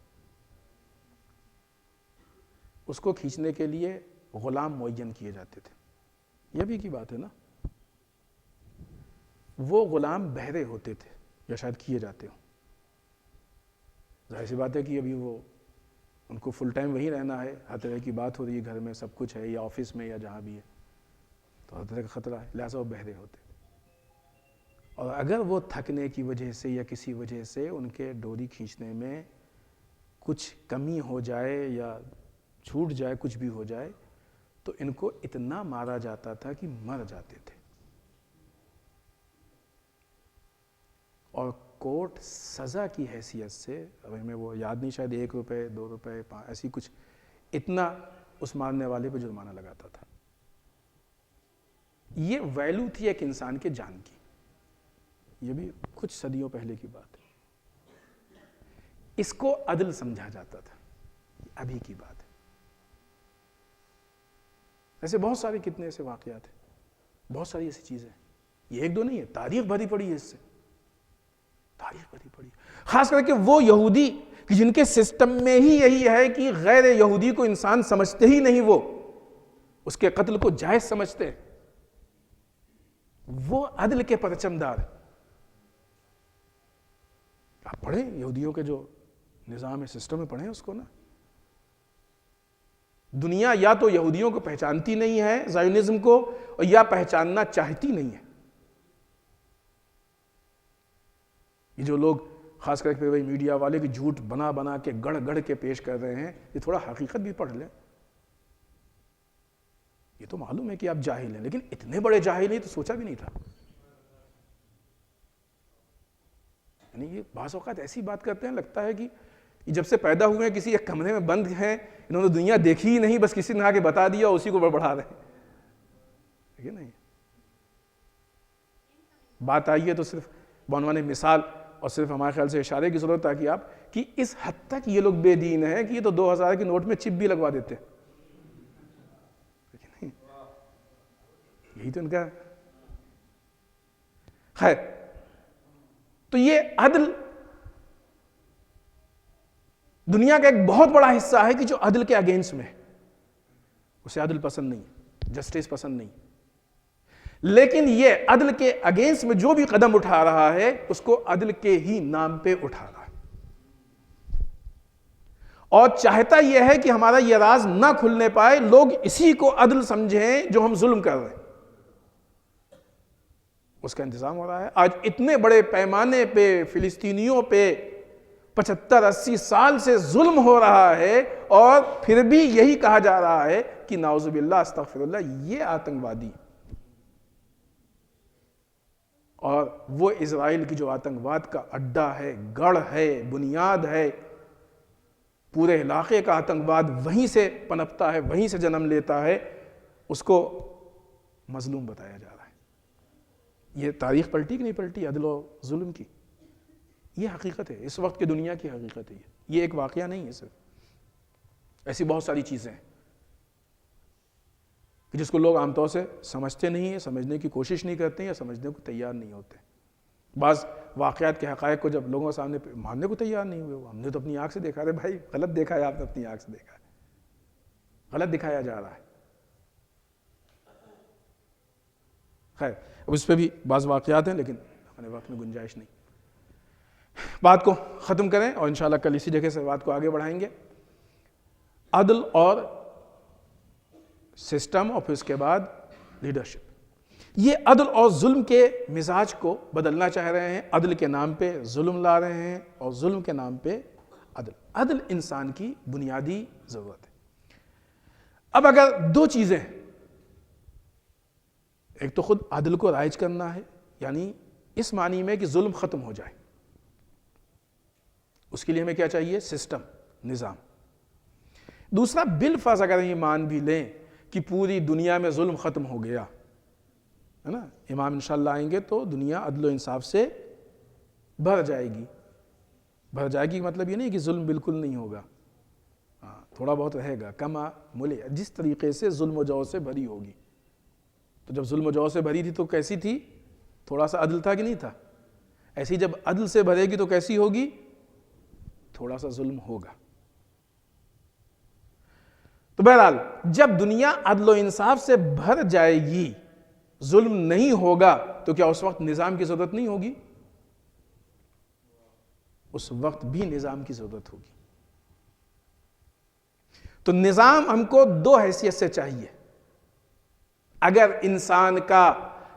اس کو کھینچنے کے لیے غلام معین کیے جاتے تھے. یہ بھی کی بات ہے نا. وہ غلام بہرے ہوتے تھے یا شاید کیے جاتے ہوں. ظاہر سی بات ہے کہ ابھی وہ ان کو فل ٹائم وہیں رہنا ہے, ہر طرح کی بات ہو رہی ہے, گھر میں سب کچھ ہے یا آفس میں یا جہاں بھی ہے, تو ہر طرح کا خطرہ ہے, لہٰذا وہ بہرے ہوتے. اور اگر وہ تھکنے کی وجہ سے یا کسی وجہ سے ان کے ڈوری کھینچنے میں کچھ کمی ہو جائے یا چھوٹ جائے, کچھ بھی ہو جائے, تو ان کو اتنا مارا جاتا تھا کہ مر جاتے تھے. اور کوٹ سزا کی حیثیت سے, اب ہمیں وہ یاد نہیں, شاید 1 روپے 2 روپے ایسی کچھ, اتنا اس مارنے والے پہ جرمانہ لگاتا تھا. یہ ویلیو تھی ایک انسان کے جان کی. یہ بھی کچھ صدیوں پہلے کی بات ہے. اس کو عدل سمجھا جاتا تھا. ابھی کی بات ہے. ایسے بہت سارے کتنے ایسے واقعات ہیں, بہت ساری ایسی چیزیں. یہ ایک دو نہیں ہے, تاریخ بھری پڑی ہے اس سے, تاریخ بھری پڑی. خاص کر کے وہ یہودی کہ جن کے سسٹم میں ہی یہی ہے کہ غیر یہودی کو انسان سمجھتے ہی نہیں, وہ اس کے قتل کو جائز سمجھتے ہیں, وہ عدل کے پرچم دار. آپ پڑھیں یہودیوں کے جو نظام ہے, سسٹم میں پڑھیں اس کو نا. دنیا یا تو یہودیوں کو پہچانتی نہیں ہے, زائونزم کو, اور یا پہچاننا چاہتی نہیں ہے. یہ جو لوگ خاص کر کے میڈیا والے کی جھوٹ بنا بنا کے گڑھ گڑھ کے پیش کر رہے ہیں, یہ تھوڑا حقیقت بھی پڑھ لیں. یہ تو معلوم ہے کہ آپ جاہل ہیں, لیکن اتنے بڑے جاہل ہیں تو سوچا بھی نہیں تھا. یعنی یہ بعض اوقات ایسی بات کرتے ہیں, لگتا ہے کہ جب سے پیدا ہوئے ہیں کسی ایک کمرے میں بند ہیں, انہوں نے دنیا دیکھی ہی نہیں, بس کسی نے آ کے بتا دیا, اسی کو بڑھا رہے ہیں. یہ نہیں بات آئی ہے تو صرف بعنوان مثال اور صرف ہمارے خیال سے اشارے کی ضرورت ہے کہ آپ کہ اس حد تک یہ لوگ بے دین ہیں کہ یہ تو 2000 کے نوٹ میں چپ بھی لگوا دیتے. یہی تو ان کا. خیر, تو یہ عدل دنیا کا ایک بہت بڑا حصہ ہے کہ جو عدل کے اگینسٹ میں, اسے عدل پسند نہیں, جسٹس پسند نہیں. لیکن یہ عدل کے اگینسٹ میں جو بھی قدم اٹھا رہا ہے اس کو عدل کے ہی نام پہ اٹھا رہا ہے, اور چاہتا یہ ہے کہ ہمارا یہ راز نہ کھلنے پائے, لوگ اسی کو عدل سمجھیں جو ہم ظلم کر رہے ہیں. اس کا انتظام ہو رہا ہے. آج اتنے بڑے پیمانے پہ فلسطینیوں پہ 75-80 سال سے ظلم ہو رہا ہے, اور پھر بھی یہی کہا جا رہا ہے کہ نعوذ باللہ استغفر اللہ, یہ آتنکوادی. اور وہ اسرائیل کی جو آتنکواد کا اڈا ہے, گڑھ ہے, بنیاد ہے, پورے علاقے کا آتنکواد وہیں سے پنپتا ہے, وہیں سے جنم لیتا ہے, اس کو مظلوم بتایا جا رہا ہے. یہ تاریخ پلٹی کہ نہیں پلٹی عدل و ظلم کی؟ یہ حقیقت ہے, اس وقت کی دنیا کی حقیقت ہے. یہ ایک واقعہ نہیں ہے صرف, ایسی بہت ساری چیزیں ہیں کہ جس کو لوگ عام طور سے سمجھتے نہیں ہیں, سمجھنے کی کوشش نہیں کرتے ہیں, یا سمجھنے کو تیار نہیں ہوتے. بعض واقعات کے حقائق کو جب لوگوں کے سامنے ماننے کو تیار نہیں ہوئے, ہم نے تو اپنی آنکھ سے دیکھا. ارے بھائی غلط دیکھا ہے آپ نے, اپنی آنکھ سے دیکھا ہے, غلط دکھایا جا رہا ہے. خیر, اب اس پہ بھی بعض واقعات ہیں, لیکن ہمارے وقت میں گنجائش نہیں. بات کو ختم کریں اور انشاءاللہ کل اسی جگہ سے بات کو آگے بڑھائیں گے. عدل اور سسٹم, اور پھر اس کے بعد لیڈرشپ. یہ عدل اور ظلم کے مزاج کو بدلنا چاہ رہے ہیں, عدل کے نام پہ ظلم لا رہے ہیں, اور ظلم کے نام پہ عدل. عدل انسان کی بنیادی ضرورت ہے. اب اگر دو چیزیں, ایک تو خود عدل کو رائج کرنا ہے, یعنی اس معنی میں کہ ظلم ختم ہو جائے, اس کے لیے ہمیں کیا چاہیے؟ سسٹم, نظام. دوسرا, بالفرض اگر یہ مان بھی لیں کہ پوری دنیا میں ظلم ختم ہو گیا ہے نا, امام انشاءاللہ آئیں گے تو دنیا عدل و انصاف سے بھر جائے گی. بھر جائے گی مطلب یہ نہیں کہ ظلم بالکل نہیں ہوگا, تھوڑا بہت رہے گا, کما ملے, جس طریقے سے ظلم و جور سے بھری ہوگی. تو جب ظلم و جور سے بھری تھی تو کیسی تھی؟ تھوڑا سا عدل تھا کہ نہیں تھا؟ ایسی جب عدل سے بھرے گی تو کیسی ہوگی؟ تھوڑا سا ظلم ہوگا. تو بہرحال جب دنیا عدل و انصاف سے بھر جائے گی، ظلم نہیں ہوگا، تو کیا اس وقت نظام کی ضرورت نہیں ہوگی؟ اس وقت بھی نظام کی ضرورت ہوگی۔ تو نظام ہم کو دو حیثیت سے چاہیے۔ اگر انسان کا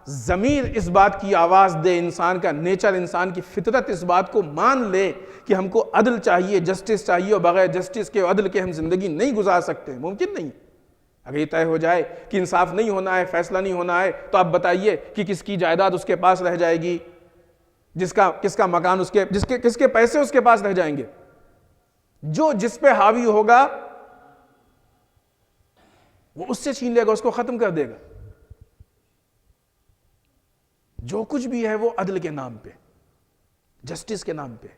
ضمیر اس بات کی آواز دے، انسان کا نیچر، انسان کی فطرت اس بات کو مان لے کہ ہم کو عدل چاہیے، جسٹس چاہیے، اور بغیر جسٹس کے عدل کے ہم زندگی نہیں گزار سکتے، ممکن نہیں۔ اگر یہ طے ہو جائے کہ انصاف نہیں ہونا ہے، فیصلہ نہیں ہونا ہے، تو آپ بتائیے کہ کس کی جائیداد اس کے پاس رہ جائے گی، کس کا مکان کس کے پیسے اس کے پاس رہ جائیں گے؟ جو جس پہ حاوی ہوگا وہ اس سے چھین لے گا، اس کو ختم کر دے گا۔ جو کچھ بھی ہے وہ عدل کے نام پہ، جسٹس کے نام پہ۔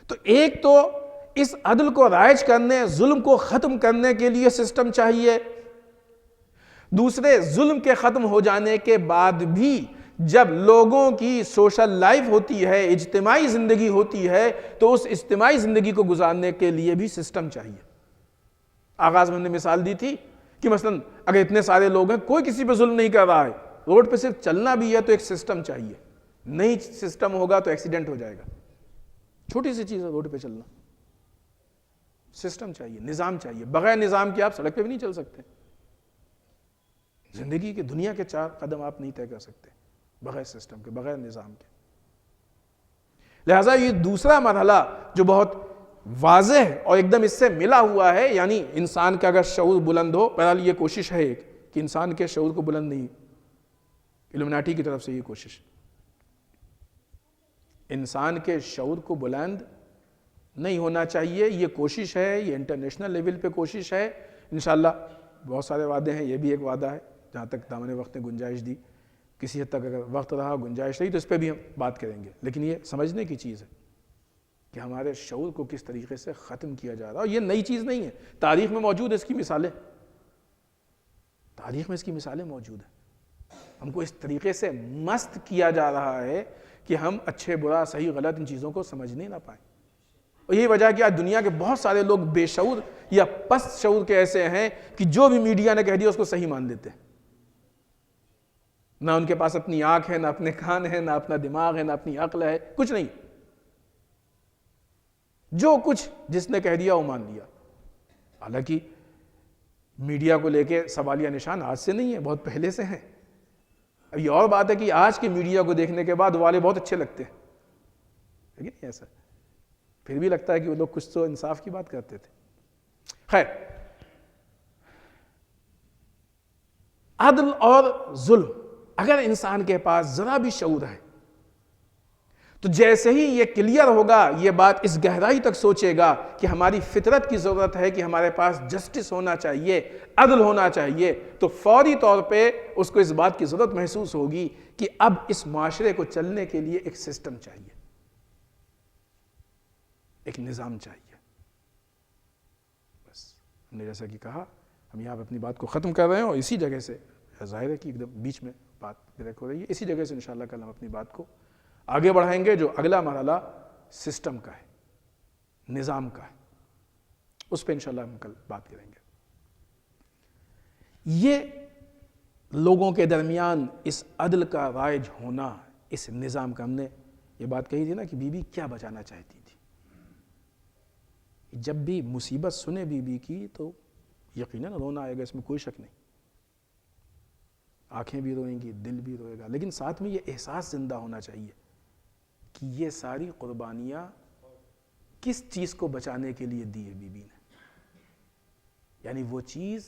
تو ایک تو اس عدل کو رائج کرنے، ظلم کو ختم کرنے کے لیے سسٹم چاہیے۔ دوسرے، ظلم کے ختم ہو جانے کے بعد بھی جب لوگوں کی سوشل لائف ہوتی ہے، اجتماعی زندگی ہوتی ہے، تو اس اجتماعی زندگی کو گزارنے کے لیے بھی سسٹم چاہیے۔ آغاز میں ہم نے مثال دی تھی کہ مثلا اگر اتنے سارے لوگ ہیں، کوئی کسی پہ ظلم نہیں کر رہا ہے، روڈ پہ صرف چلنا بھی ہے تو ایک سسٹم چاہیے۔ نہیں سسٹم ہوگا تو ایکسیڈنٹ ہو جائے گا۔ چھوٹی سی چیز ہے روڈ پہ چلنا، سسٹم چاہیے، نظام چاہیے۔ بغیر نظام کے آپ سڑک پہ بھی نہیں چل سکتے۔ زندگی کے دنیا کے 4 قدم آپ نہیں طے کر سکتے بغیر سسٹم کے، بغیر نظام کے۔ لہٰذا یہ دوسرا مرحلہ جو بہت واضح اور ایک دم اس سے ملا ہوا ہے، یعنی انسان کا اگر شعور بلند ہو، بہرحال یہ کوشش ہے ایک کہ انسان کے شعور کو بلند نہیں، الومناٹی کی طرف سے یہ کوشش، انسان کے شعور کو بلند نہیں ہونا چاہیے، یہ کوشش ہے، یہ انٹرنیشنل لیول پہ کوشش ہے۔ انشاءاللہ بہت سارے وعدے ہیں، یہ بھی ایک وعدہ ہے جہاں تک دامن وقت نے گنجائش دی، کسی حد تک اگر وقت رہا، گنجائش رہی، تو اس پہ بھی ہم بات کریں گے۔ لیکن یہ سمجھنے کی چیز ہے کہ ہمارے شعور کو کس طریقے سے ختم کیا جا رہا ہے، اور یہ نئی چیز نہیں ہے، تاریخ میں موجود ہے اس کی مثالیں، تاریخ میں اس کی مثالیں موجود ہیں۔ ہم کو اس طریقے سے مست کیا جا رہا ہے کہ ہم اچھے برا صحیح غلط ان چیزوں کو سمجھنے نہ پائیں، اور یہی وجہ کہ آج دنیا کے بہت سارے لوگ بے شعور یا پست شعور کے ایسے ہیں کہ جو بھی میڈیا نے کہہ دیا اس کو صحیح مان لیتے ہیں۔ نہ ان کے پاس اپنی آنکھ ہے، نہ اپنے کان ہے، نہ اپنا دماغ ہے، نہ اپنی عقل ہے، کچھ نہیں، جو کچھ جس نے کہہ دیا وہ مان لیا۔ حالانکہ میڈیا کو لے کے سوالیہ نشان آج سے نہیں ہے، بہت پہلے سے ہیں۔ اب یہ اور بات ہے کہ آج کی میڈیا کو دیکھنے کے بعد والے بہت اچھے لگتے ہیں، لیکن نہیں ایسا، پھر بھی لگتا ہے کہ وہ لوگ کچھ تو انصاف کی بات کرتے تھے۔ خیر، عدل اور ظلم، اگر انسان کے پاس ذرا بھی شعور ہے تو جیسے ہی یہ کلیئر ہوگا، یہ بات اس گہرائی تک سوچے گا کہ ہماری فطرت کی ضرورت ہے کہ ہمارے پاس جسٹس ہونا چاہیے، عدل ہونا چاہیے، تو فوری طور پہ اس کو اس بات کی ضرورت محسوس ہوگی کہ اب اس معاشرے کو چلنے کے لیے ایک سسٹم چاہیے، ایک نظام چاہیے۔ بس ہم نے جیسا کہ کہا، ہم یہاں اپنی بات کو ختم کر رہے ہیں، اور اسی جگہ سے ظاہر ہے کہ ایک دم بیچ میں بات بریک ہو رہی ہے، اسی جگہ سے انشاءاللہ کل ہم اپنی بات کو آگے بڑھائیں گے، جو اگلا مرحلہ سسٹم کا ہے، نظام کا ہے، اس پہ انشاءاللہ ہم کل بات کریں گے۔ یہ لوگوں کے درمیان اس عدل کا رائج ہونا، اس نظام کا، ہم نے یہ بات کہی تھی نا کہ بی بی کیا بچانا چاہتی تھی۔ جب بھی مصیبت سنے بی بی کی تو یقیناً رونا آئے گا، اس میں کوئی شک نہیں، آنکھیں بھی روئیں گی، دل بھی روئے گا، لیکن ساتھ میں یہ احساس زندہ ہونا چاہیے کہ یہ ساری قربانیاں کس چیز کو بچانے کے لیے دی ہے بی بی نے، یعنی وہ چیز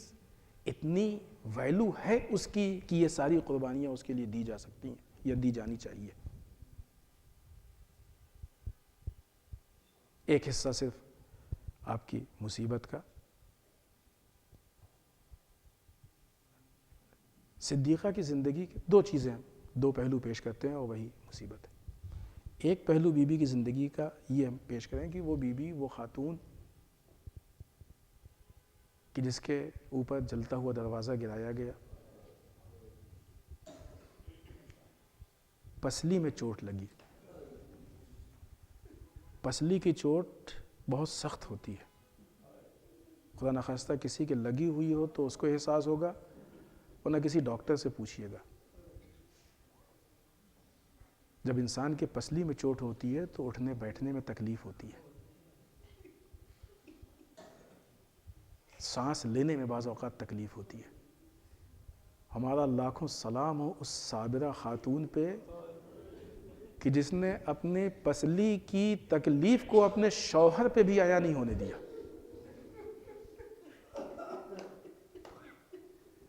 اتنی ویلو ہے اس کی کہ یہ ساری قربانیاں اس کے لیے دی جا سکتی ہیں یا دی جانی چاہیے۔ ایک حصہ صرف آپ کی مصیبت کا، صدیقہ کی زندگی کے 2 چیزیں ہیں، 2 پہلو پیش کرتے ہیں، اور وہی مصیبت ہے۔ ایک پہلو بی بی کی زندگی کا یہ ہم پیش کریں کہ وہ بی بی، وہ خاتون کہ جس کے اوپر جلتا ہوا دروازہ گرایا گیا، پسلی میں چوٹ لگی، پسلی کی چوٹ بہت سخت ہوتی ہے، خدا نخواستہ کسی کے لگی ہوئی ہو تو اس کو احساس ہوگا، ورنہ کسی ڈاکٹر سے پوچھئے گا۔ جب انسان کے پسلی میں چوٹ ہوتی ہے تو اٹھنے بیٹھنے میں تکلیف ہوتی ہے، سانس لینے میں بعض اوقات تکلیف ہوتی ہے۔ ہمارا لاکھوں سلام ہو اس صابرہ خاتون پہ کہ جس نے اپنے پسلی کی تکلیف کو اپنے شوہر پہ بھی عیاں نہیں ہونے دیا،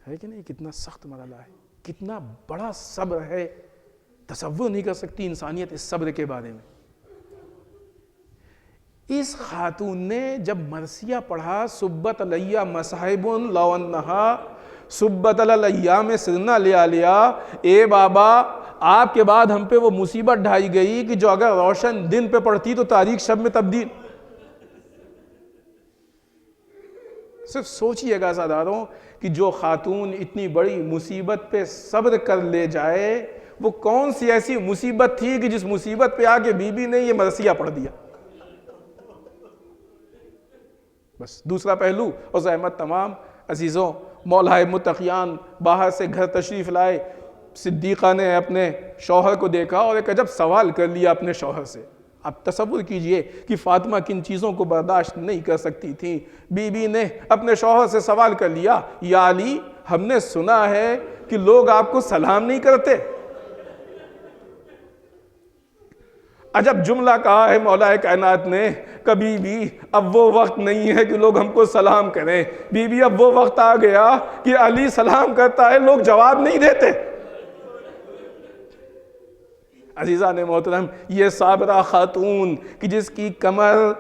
ہے کہ نہیں؟ کتنا سخت مرحلہ ہے، کتنا بڑا صبر ہے، تصور نہیں کر سکتی انسانیت اس صبر کے بارے میں۔ اس خاتون نے جب مرثیہ پڑھا، سبت علیہ مصائب لو انہا سبت علی الایام سرنا لیا، اے بابا آپ کے بعد ہم پہ وہ مصیبت ڈھائی گئی کہ جو اگر روشن دن پہ پڑتی تو تاریک شب میں تبدیل۔ صرف سوچئے گا ساداروں کہ جو خاتون اتنی بڑی مصیبت پہ صبر کر لے جائے، وہ کون سی ایسی مصیبت تھی کہ جس مصیبت پہ آگے بی بی نے یہ مرثیہ پڑھ دیا۔ بس دوسرا پہلو اور زحمت تمام عزیزوں، مولا متقیان باہر سے گھر تشریف لائے، صدیقہ نے اپنے شوہر کو دیکھا اور ایک عجب سوال کر لیا اپنے شوہر سے۔ آپ تصور کیجئے کہ فاطمہ کن چیزوں کو برداشت نہیں کر سکتی تھی۔ بی بی نے اپنے شوہر سے سوال کر لیا، یا علی ہم نے سنا ہے کہ لوگ آپ کو سلام نہیں کرتے۔ عجب جملہ کہا ہے مولا کائنات نے، کبھی بھی اب وہ وقت نہیں ہے کہ لوگ ہم کو سلام کریں، بی بی اب وہ وقت آ گیا کہ علی سلام کرتا ہے، لوگ جواب نہیں دیتے۔ عزیزان محترم، یہ صابرہ خاتون کہ جس کی کمر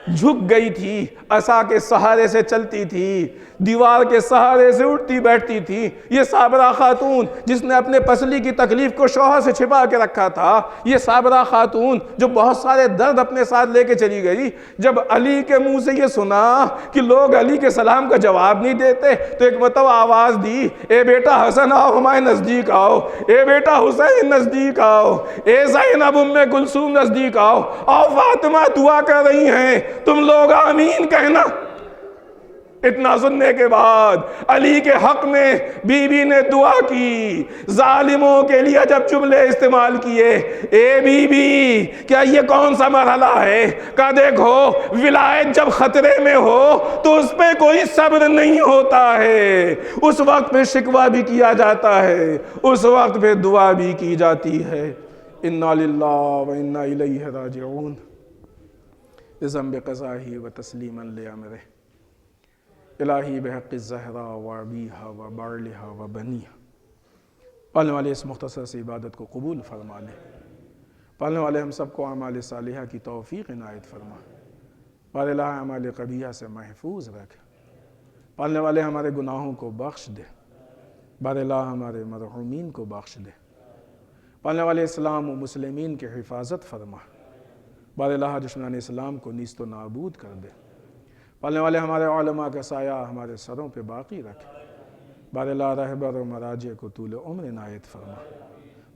جھک گئی تھی، عصا کے سہارے سے چلتی تھی، دیوار کے سہارے سے اٹھتی بیٹھتی تھی، یہ صابرہ خاتون جس نے اپنے پسلی کی تکلیف کو شوہر سے چھپا کے رکھا تھا، یہ صابرہ خاتون جو بہت سارے درد اپنے ساتھ لے کے چلی گئی، جب علی کے منہ سے یہ سنا کہ لوگ علی کے سلام کا جواب نہیں دیتے تو ایک مرتبہ آواز دی، اے بیٹا حسن آؤ ہمارے نزدیک آؤ، اے بیٹا حسین نزدیک آؤ، اے زینب ام کلثوم نزدیک آؤ، فاطمہ دعا کر رہی ہیں، تم لوگ آمین کہنا۔ اتنا سننے کے بعد علی کے حق میں بی بی نے دعا کی، ظالموں کے لیے جب جملے استعمال کیے، اے بی بی کیا یہ کون سا مرحلہ ہے؟ کہا دیکھو ولایت جب خطرے میں ہو تو اس پہ کوئی صبر نہیں ہوتا ہے، اس وقت پہ شکوہ بھی کیا جاتا ہے، اس وقت پہ دعا بھی کی جاتی ہے۔ انا للہ و انا الیہ راجعون، بذنب قضائہ و تسلیما لامرہ، الہی بحق الزہرا و ابیہا و بعلہا و بنیہا۔ پالنے والے اس مختصر سی عبادت کو قبول فرما لے، پالنے والے ہم سب کو اعمال صالحہ کی توفیق عنایت فرما، بار الہ اعمال قبیحہ سے محفوظ رکھ، پالنے والے ہمارے گناہوں کو بخش دے، بار الہ ہمارے مرحومین کو بخش دے، پالنے والے اسلام و مسلمین کی حفاظت فرما، بار الہ دشمنان اسلام کو نیست و نابود کر دے، پالنے والے ہمارے علماء کا سایہ ہمارے سروں پہ باقی رکھ، بار الہ رہبر و مراجع کو طول عمر عنایت فرما،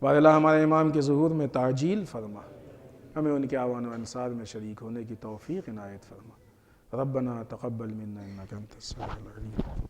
بار الہ ہمارے امام کے ظہور میں تعجیل فرما، ہمیں ان کے اعوان و انصار میں شریک ہونے کی توفیق عنایت فرما۔ ربنا تقبل منا انک انت السمیع العلیم۔